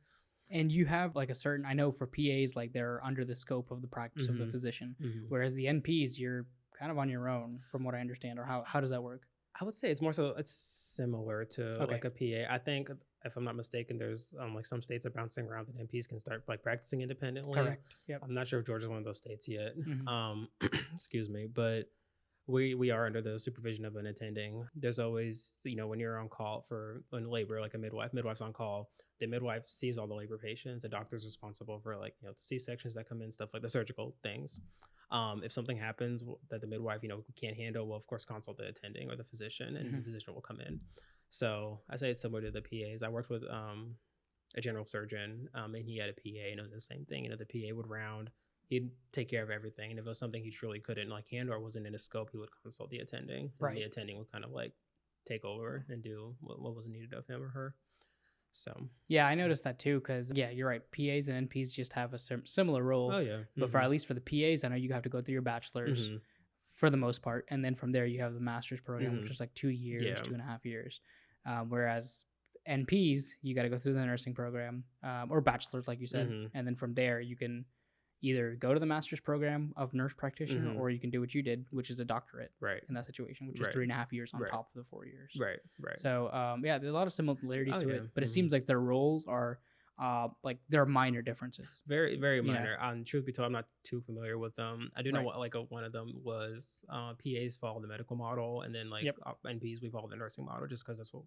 And you have like I know for PAs, like they're under the scope of the practice of the physician, whereas the NPs, you're kind of on your own from what I understand, or how does that work? I would say it's similar to like a PA. I think if I'm not mistaken, there's like some states are bouncing around that NPs can start like practicing independently. Correct. Yep. I'm not sure if Georgia's one of those states yet. Excuse me, but we are under the supervision of an attending. There's always, when you're on call in labor, like a midwife's on call. The midwife sees all the labor patients. The doctor's responsible for like, the C-sections that come in, stuff like the surgical things. If something happens that the midwife, can't handle, we'll of course consult the attending or the physician, and the physician will come in. So I say it's similar to the PAs. I worked with a general surgeon, and he had a PA, and it was the same thing. The PA would round. He'd take care of everything. And if it was something he truly couldn't like handle or wasn't in his scope, he would consult the attending. And the attending would kind of like take over and do what was needed of him or her. So yeah, I noticed that too, because you're right. PAs and NPs just have a similar role. Oh yeah. But for at least for the PAs, I know you have to go through your bachelor's for the most part, and then from there you have the master's program, which is like 2 years, 2.5 years. Whereas NPs, you got to go through the nursing program or bachelor's, like you said, and then from there you can either go to the master's program of nurse practitioner, Mhm. or you can do what you did, which is a doctorate Right. in that situation, which is Right. 3.5 years on Right. top of the 4 years. Right. Right. So yeah, there's a lot of similarities Oh, to yeah. it, but it Mhm. seems like their roles are like there are minor differences. Very, very You know. minor. Truth be told, I'm not too familiar with them. I do know Right. what one of them was PAs follow the medical model, and then Yep. NPs we follow the nursing model, just because that's what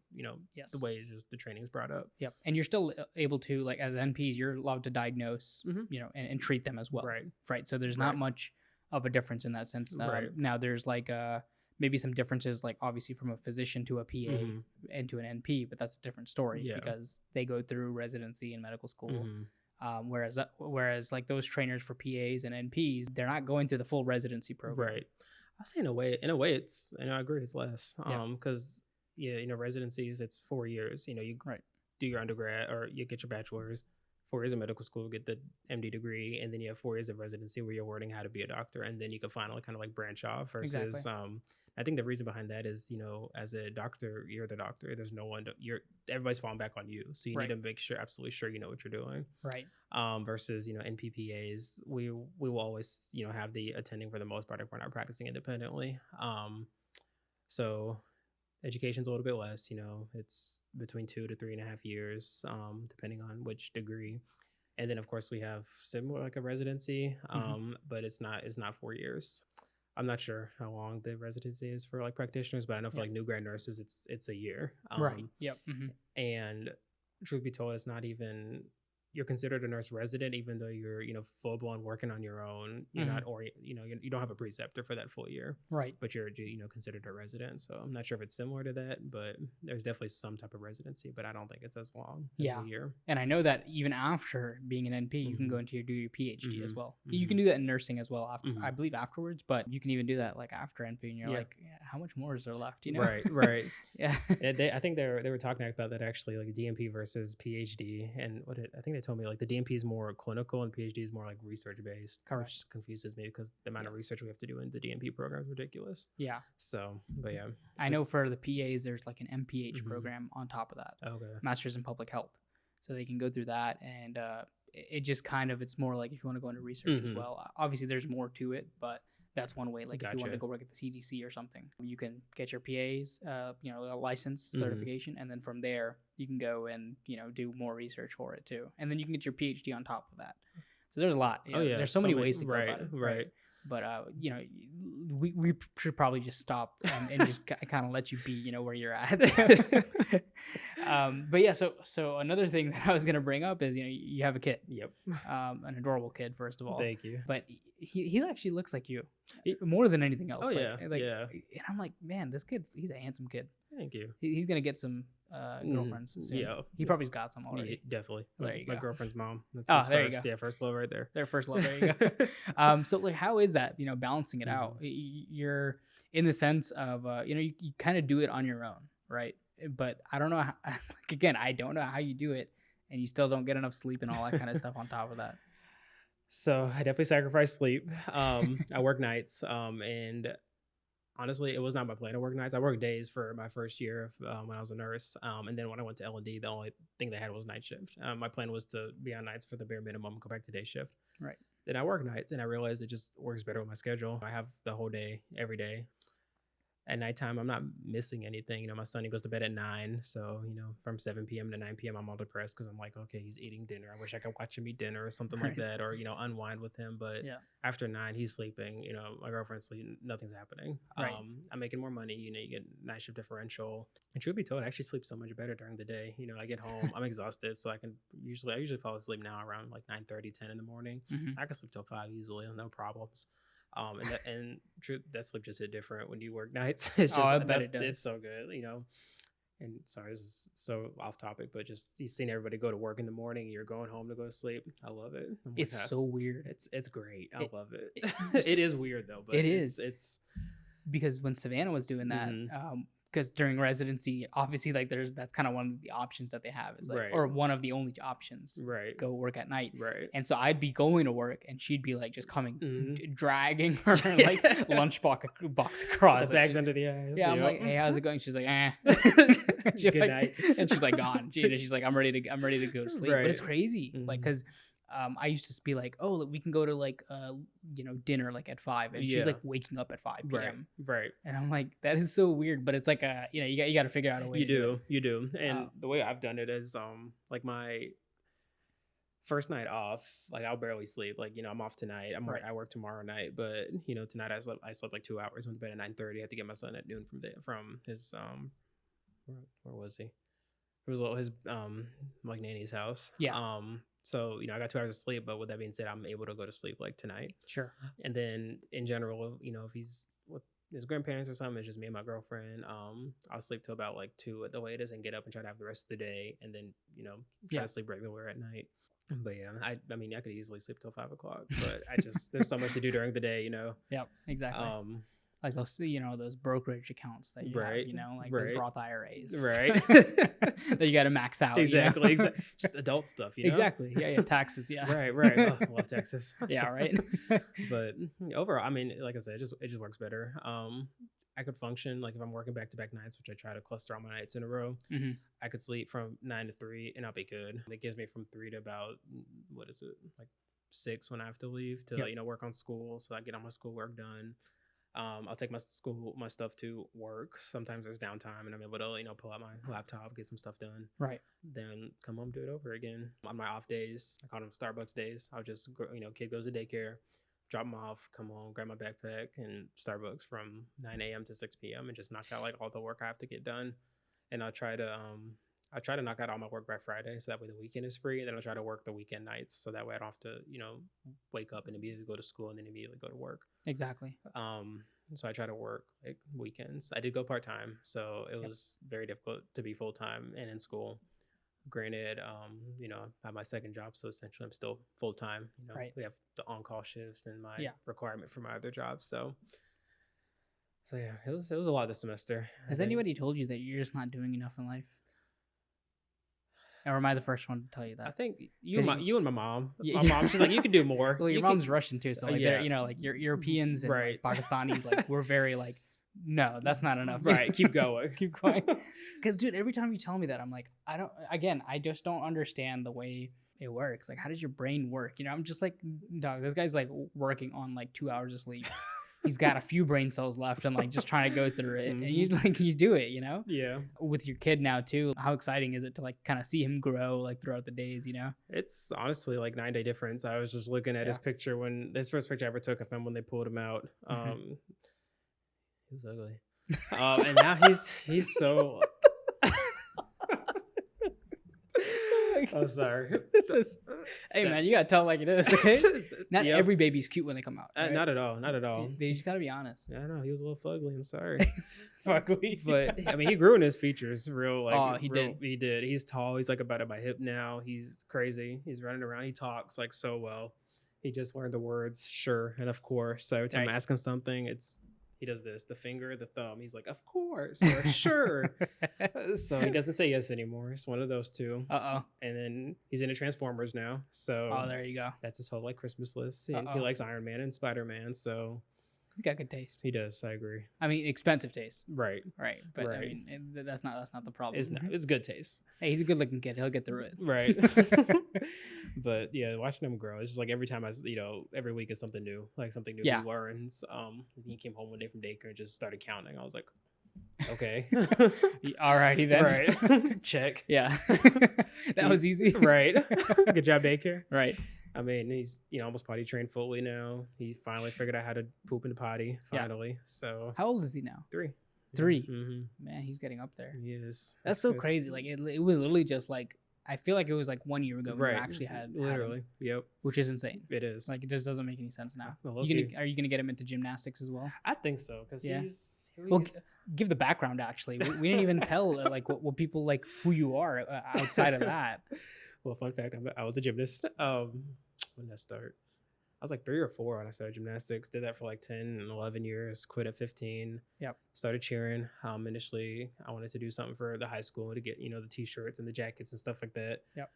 Yes. the way is just the training is brought up. Yep. And you're still able to, like, as NPs, you're allowed to diagnose, Mhm. and treat them as well. Right. Right. So there's not Right. much of a difference in that sense. Right. Now there's like maybe some differences, like obviously from a physician to a PA Mhm. and to an NP, but that's a different story Yeah. because they go through residency in medical school. Mhm. Whereas like those trainers for PAs and NPs, they're not going through the full residency program. Right. I say in a way, it's, I agree, it's less. Yeah. Because residencies, it's 4 years. You Right. do your undergrad, or you get your bachelor's, 4 years of medical school, get the MD degree, and then you have 4 years of residency where you're learning how to be a doctor, and then you can finally kind of like branch off. Versus, Exactly. I think the reason behind that is, as a doctor, you're the doctor. There's no one. Everybody's falling back on you, so you Right. need to make sure, absolutely sure, you know what you're doing. Right. Versus, NPPAs, we will always, have the attending for the most part if we're not practicing independently. So education's a little bit less, it's between 2 to 3.5 years, depending on which degree. And then of course we have similar like a residency, but it's not 4 years. I'm not sure how long the residency is for like practitioners, but I know for like new grad nurses, it's a year. Right. Yep. And truth be told, it's not even, you're considered a nurse resident, even though you're, full blown working on your own. You're not, or, you don't have a preceptor for that full year, Right. but you're, considered a resident. So I'm not sure if it's similar to that, but there's definitely some type of residency, but I don't think it's as long as a year. And I know that even after being an NP, you can go into do your PhD as well. You can do that in nursing as well, after, I believe afterwards, but you can even do that like after NP, and you're like, how much more is there left? Right. Yeah. I think they were talking about that actually, like DMP versus PhD, and I think they told me like the DMP is more clinical and PhD is more like research based, which confuses me because the amount of research we have to do in the DMP program is ridiculous. Yeah. So, but yeah, I know for the PAs, there's like an MPH program on top of that. Okay. Masters in Public Health, so they can go through that, and it just kind of, it's more like if you want to go into research as well. Obviously, there's more to it, but that's one way. Like if you want to go work at the CDC or something, you can get your PA's, a license certification, and then from there you can go and do more research for it too, and then you can get your PhD on top of that. So there's a lot. There's so many ways to go about it. Right. But we should probably just stop and just kind of let you be where you're at. But yeah, so another thing that I was gonna bring up is you have a kid. Yep. An adorable kid, first of all. Thank you. But he actually looks like you more than anything else. Oh, yeah. Yeah. And I'm like, man, this he's a handsome kid. Thank you. He's gonna get some girlfriends soon. Yeah. He probably's got some already. Yeah, definitely. There you My go. girlfriend's mom. That's there first. you go. Yeah, first love right there. Their first love. There you go. So like, how is that? Balancing it out. You're in the sense of you kind of do it on your own, right? But I don't know. Again, I don't know how you do it, and you still don't get enough sleep and all that kind of stuff on top of that. So I definitely sacrifice sleep. I work nights, and honestly, it was not my plan to work nights. I worked days for my first year when I was a nurse, and then when I went to L&D, the only thing they had was night shift. My plan was to be on nights for the bare minimum, go back to day shift. Right. Then I work nights, and I realized it just works better with my schedule. I have the whole day, every day. At nighttime, I'm not missing anything. My son, he goes to bed at 9. So, from 7 p.m. to 9 p.m., I'm all depressed because I'm like, okay, he's eating dinner. I wish I could watch him eat dinner or something like that, or, unwind with him. But after 9, he's sleeping. My girlfriend's sleeping. Nothing's happening. Right. I'm making more money. You get night shift differential. And truth be told, I actually sleep so much better during the day. I get home, I'm exhausted. So I usually fall asleep now around like 9:30, 10 in the morning. I can sleep till 5 easily, no problems. And true, that sleep just hit different when you work nights. It's just, I bet it does. It's so good, And sorry, this is so off topic, but just you seeing everybody go to work in the morning, you're going home to go to sleep. I love it. It's so weird. It's great. I love it. It is weird though, but it's because when Savannah was doing that, because during residency, obviously, like that's kind of one of the options that they have is like, or one of the only options, go work at night, and so I'd be going to work and she'd be like just coming, dragging her like lunch box across, the bags under the eyes. Yeah, I'm like, hey, how's it going? She's like, Good night, and she's like gone. She's like, I'm ready to go to sleep. But it's crazy, like because I used to be like, oh, we can go to like dinner like at 5, and she's like waking up at 5 p.m. Right. And I'm like, that is so weird, but it's like you got to figure out a way. You do. And the way I've done it is like my first night off, like I'll barely sleep. Like, I'm off tonight. I work tomorrow night, but tonight I slept like 2 hours. Went to bed at 9:30. I had to get my son at noon from his where was he? It was his like nanny's house. Yeah. So I got 2 hours of sleep, but with that being said, I'm able to go to sleep like tonight. Sure. And then in general, if he's with his grandparents or something, it's just me and my girlfriend. I'll sleep till about like 2 at the latest and get up and try to have the rest of the day, and then try to sleep regular at night. But yeah, I mean, I could easily sleep till 5 o'clock, but there's so much to do during the day, Yep, exactly. Like those, those brokerage accounts that you have, like those Roth IRAs, right? that you got to max out. Exactly. Just adult stuff, Exactly. Yeah, taxes. Yeah. Right. Oh, I love taxes. Yeah, right. But overall, I mean, like I said, it just works better. I could function like if I'm working back-to-back nights, which I try to cluster all my nights in a row. Mm-hmm. I could sleep from 9 to 3 and I'll be good. It gives me from 3 to about like 6 when I have to leave to work on school, so I get all my schoolwork done. I'll take my stuff to work. Sometimes there's downtime and I'm able to pull out my laptop, get some stuff done. Right. Then come home, do it over again. On my off days, I call them Starbucks days. I'll just kid goes to daycare, drop him off, come home, grab my backpack, and Starbucks from 9 a.m. to 6 p.m. and just knock out like all the work I have to get done. And I'll try to knock out all my work by Friday, so that way the weekend is free. And then I'll try to work the weekend nights, so that way I don't have to wake up and immediately go to school and then immediately go to work. Exactly. So I try to work like weekends. I did go part-time, so it was very difficult to be full-time and in school. Granted, I have my second job, so essentially I'm still full-time. Right. We have the on-call shifts and my requirement for my other job. So yeah, it was a lot this semester. Has anybody told you that you're just not doing enough in life? Or am I the first one to tell you that? I think you and my mom. My mom, she's like, you could do more. Well, your mom's Russian too, so like they're like you're Europeans and like Pakistanis, like we're very like, no, that's not enough. Right, keep going. Keep going. Because dude, every time you tell me that, I'm like, I just don't understand the way it works. Like, how does your brain work? I'm just like, dog, this guy's like working on like 2 hours of sleep. He's got a few brain cells left and like just trying to go through it. Mm-hmm. And you do it, Yeah. With your kid now too. How exciting is it to like kind of see him grow like throughout the days, It's honestly like 9-day difference. I was just looking at his picture his first picture I ever took of him when they pulled him out. He was ugly. And now he's so I'm sorry. Hey man, you gotta tell it like it is, okay? Not every baby's cute when they come out. Right? Not at all. They just gotta be honest. Yeah, I know he was a little fugly. I'm sorry. Fugly, but I mean, he grew in his features. Real like. He did. He's tall. He's like about at my hip now. He's crazy. He's running around. He talks like so well. He just learned the words sure and of course. So every time I ask him something, he does this, the finger, the thumb. He's like, of course, or sure. So he doesn't say yes anymore. It's one of those two. And then he's into Transformers now. So there you go. That's his whole like Christmas list. And he likes Iron Man and Spider-Man. So he's got good taste. He does. I agree. I mean, expensive taste. Right. But I mean, that's not the problem. It's good taste. Hey, he's a good looking kid. He'll get through it. Right. But yeah, watching him grow, it's just like every time every week is something new, like something new he learns. He came home one day from daycare and just started counting. I was like, okay. Alrighty then. Right. Check. Yeah. That was easy. Right. Good job, daycare. Right. I mean, he's almost potty trained fully now. He finally figured out how to poop in the potty. Finally. So. How old is he now? 3. 3. Mm-hmm. Man, he's getting up there. He is. That's so crazy. Like it was literally just like I feel like it was like 1 year ago when we actually had literally. Yep. Which is insane. It is. Like it just doesn't make any sense now. Are you gonna get him into gymnastics as well? I think so because give the background. Actually, we didn't even tell like what people like who you are outside of that. Well, fun fact: I was a gymnast. When did I start? I was like 3 or 4 when I started gymnastics. Did that for like 10 and 11 years. Quit at 15. Yep. Started cheering. Initially, I wanted to do something for the high school to get the t-shirts and the jackets and stuff like that. Yep.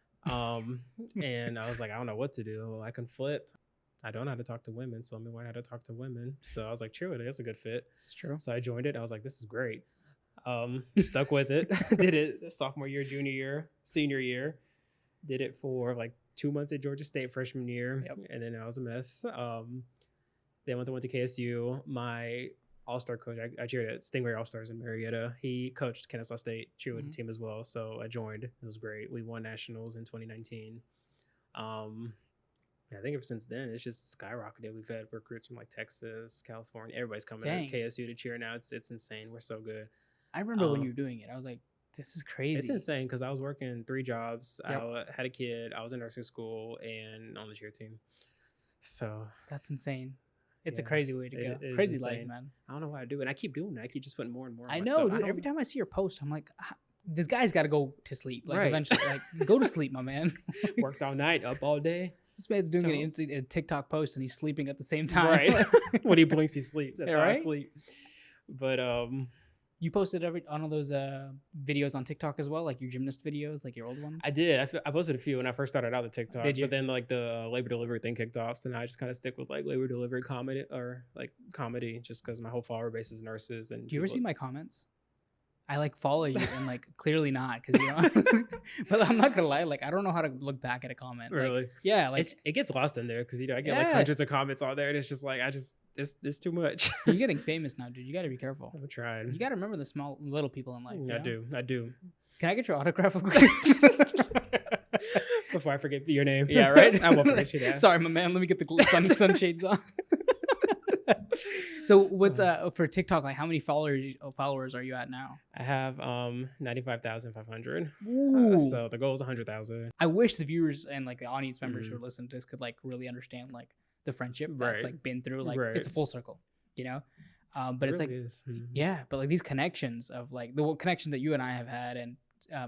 And I was like, I don't know what to do. Well, I can flip. I don't know how to talk to women, so let me learn how to talk to women. So I was like, cheerleader, that's a good fit. It's true. So I joined it. I was like, this is great. Stuck with it. Did it sophomore year, junior year, senior year. Did it for like 2 months at Georgia State freshman year, Yep. and then I was a mess. Then went to KSU. My all-star coach, I cheered at Stingray All-Stars in Marietta. He coached Kennesaw State cheerleading team as well, so I joined. It was great. We won nationals in 2019. I think ever since then, it's just skyrocketed. We've had recruits from like Texas, California. Everybody's coming to KSU to cheer now. It's insane. We're so good. I remember when you were doing it. I was like, this is crazy. It's insane because I was working 3 jobs. Yep. I had a kid. I was in nursing school and on the cheer team. So that's insane. It's a crazy way to go. Crazy life, man. I don't know why I do it. And I keep doing it. I keep just putting more and more. I know, dude. Every time I see your post, I'm like, this guy's got to go to sleep. Like eventually, like go to sleep, my man. Worked all night, up all day. This man's doing a TikTok post and he's sleeping at the same time. Right. When he blinks, he sleeps. That's how I sleep. But you posted on all those videos on TikTok as well, like your gymnast videos, like your old ones? I did. I posted a few when I first started out the TikTok. Did you? But then like the labor delivery thing kicked off, so now I just kind of stick with like labor delivery comedy just because my whole follower base is nurses. And do you ever see my comments? I like follow you and like clearly not because you know. But I'm not gonna lie, like I don't know how to look back at a comment. Really? Like, yeah, like it gets lost in there because I get like hundreds of comments on there, and it's just like it's too much. You're getting famous now, dude. You got to be careful. I'm trying. You got to remember the little people in life. I do. Can I get your autograph real quick? Before I forget your name. Yeah, right. I won't forget you that. Sorry, my man. Let me get the sunshades on. So what's for TikTok, like how many followers are you at now? I have 95,500. So the goal is 100,000. I wish the viewers and like the audience members who are listening to this could like really understand like the friendship that's like been through. Like it's a full circle, you know? But it's really like but like these connections of like the connection that you and I have had and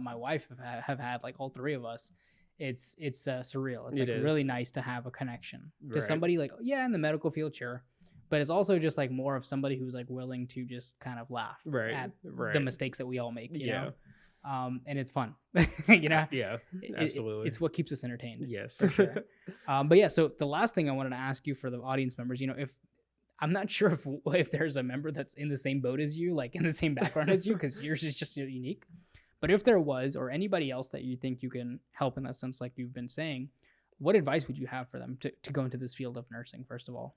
my wife have had, like all 3 of us. It's surreal. It's like really nice to have a connection to somebody like in the medical field, sure. But it's also just like more of somebody who's like willing to just kind of laugh at the mistakes that we all make, you know? And it's fun, you know? Yeah, absolutely. It's what keeps us entertained. Yes. For sure. But yeah, so the last thing I wanted to ask you for the audience members, you know, if I'm not sure if there's a member that's in the same boat as you, like in the same background as you, because yours is just unique. But if there was, or anybody else that you think you can help in that sense, like you've been saying, what advice would you have for them to go into this field of nursing, first of all?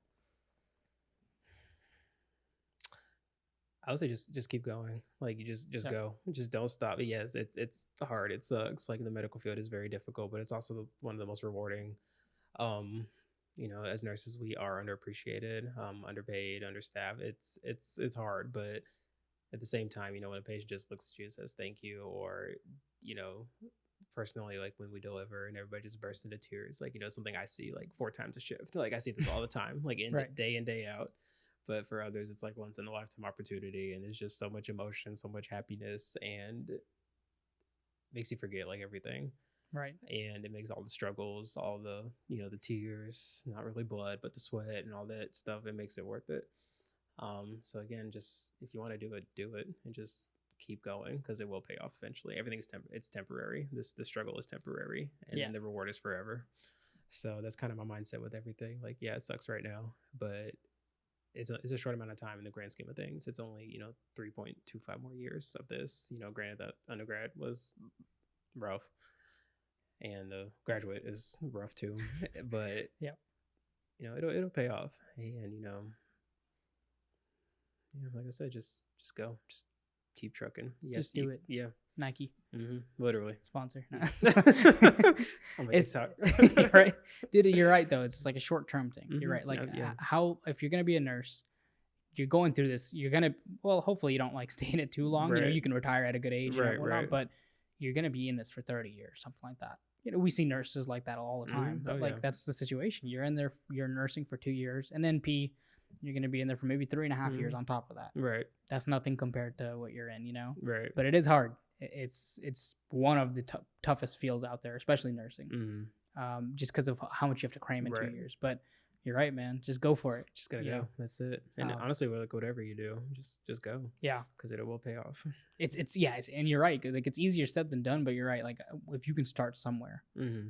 I would say just keep going. Like you just go, just don't stop. But yes, it's hard. It sucks. Like the medical field is very difficult, but it's also one of the most rewarding. You know, as nurses, we are underappreciated, underpaid, understaffed. It's hard, but at the same time, you know, when a patient just looks at you and says thank you, or you know, personally, like when we deliver and everybody just bursts into tears, like you know, something I see like 4 times a shift. Like I see this all the time, like day in day out. But for others, it's like once in a lifetime opportunity, and it's just so much emotion, so much happiness, and it makes you forget like everything. Right. And it makes all the struggles, all the, you know, the tears, not really blood, but the sweat and all that stuff. It makes it worth it. So again, just if you want to do it and just keep going because it will pay off eventually. Everything's it's temporary. The struggle is temporary, and then the reward is forever. So that's kind of my mindset with everything. Like, yeah, it sucks right now, but it's a short amount of time in the grand scheme of things. It's only, you know, 3.25 more years of this. You know, granted that undergrad was rough and the graduate is rough too, but you know, it'll pay off. And you know, like I said, just go, just keep trucking. Just do it. Yeah. Nike. Literally. Sponsor. No. It's right. Dude, you're right though. It's like a short-term thing. You're right. Like how, if you're going to be a nurse, you're going through this, you're going to, well, hopefully you don't like stay in it too long. You know, you can retire at a good age and whatnot, but you're going to be in this for 30 years, something like that. You know, we see nurses like that all the time, but that's the situation. You're in there, you're nursing for 2 years, and then you're going to be in there for maybe 3.5 years on top of that. Right. That's nothing compared to what you're in, you know? Right. But it is hard. It's one of the toughest fields out there, especially nursing, just because of how much you have to cram in 2 years. But you're right, man. Just go for it. Just gotta go. That's it. And honestly, like whatever you do, just go. Yeah, because it will pay off. It's and you're right. Like it's easier said than done, but you're right. Like if you can start somewhere,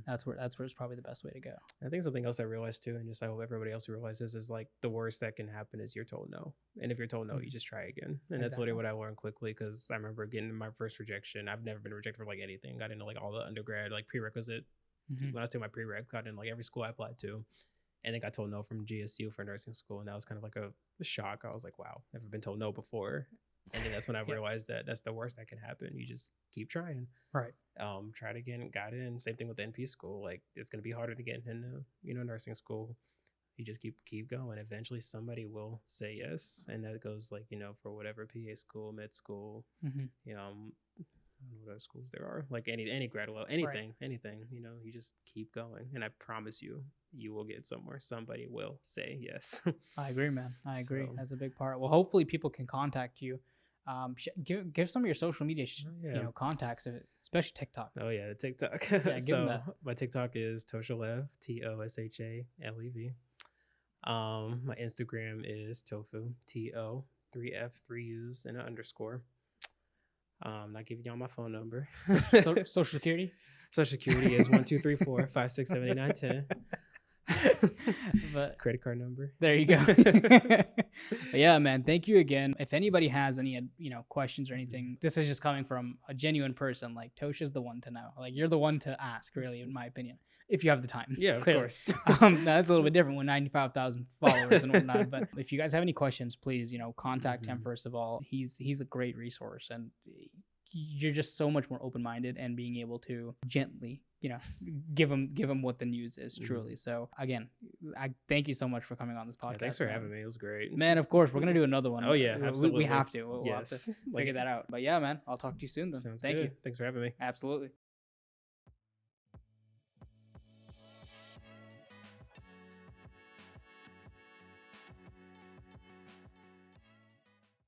that's where it's probably the best way to go. I think something else I realized too, and just I hope everybody else realizes, is like the worst that can happen is you're told no, and if you're told no, you just try again. And that's literally what I learned quickly, because I remember getting my first rejection. I've never been rejected for like anything. Got into like all the undergrad like prerequisite when I was taking my prereq, got in like every school I applied to, and then got told no from GSU for nursing school, and that was kind of like a shock. I was like, wow, never been told no before. And then that's when I realized that that's the worst that can happen. You just keep trying. Right. Tried again, got in. Same thing with the NP school. Like, it's going to be harder to get into, nursing school. You just keep going. Eventually somebody will say yes. And that goes like, for whatever PA school, med school, I don't know what other schools there are. Like any grad level, anything, you just keep going. And I promise you, you will get somewhere. Somebody will say yes. I agree, man. I agree. That's a big part. Well, hopefully people can contact you. Give some of your social media contacts, especially TikTok. Oh yeah, the TikTok. Yeah, give them that. My TikTok is Toshalev, TOSHALEV. My Instagram is Tofu, TO, 3 F's, 3 U's, and an underscore. Not giving y'all my phone number. Social Security? Social Security is 1234 567 8910. But credit card number. There you go. But yeah, man, thank you again. If anybody has any questions or anything, this is just coming from a genuine person. Like, Tosha's the one to know. Like, you're the one to ask, really, in my opinion, if you have the time. Yeah, of course. That's a little bit different with 95,000 followers and whatnot. But if you guys have any questions, please contact him. First of all, he's a great resource, and you're just so much more open-minded and being able to gently give them what the news is truly. So again, I thank you so much for coming on this podcast. Yeah, thanks for having me. It was great, man. Of course, we're gonna do another one. Oh yeah, absolutely. We have to. We'll have to figure that out. But yeah, man, I'll talk to you soon then. Sounds thank good. you. Thanks for having me. Absolutely.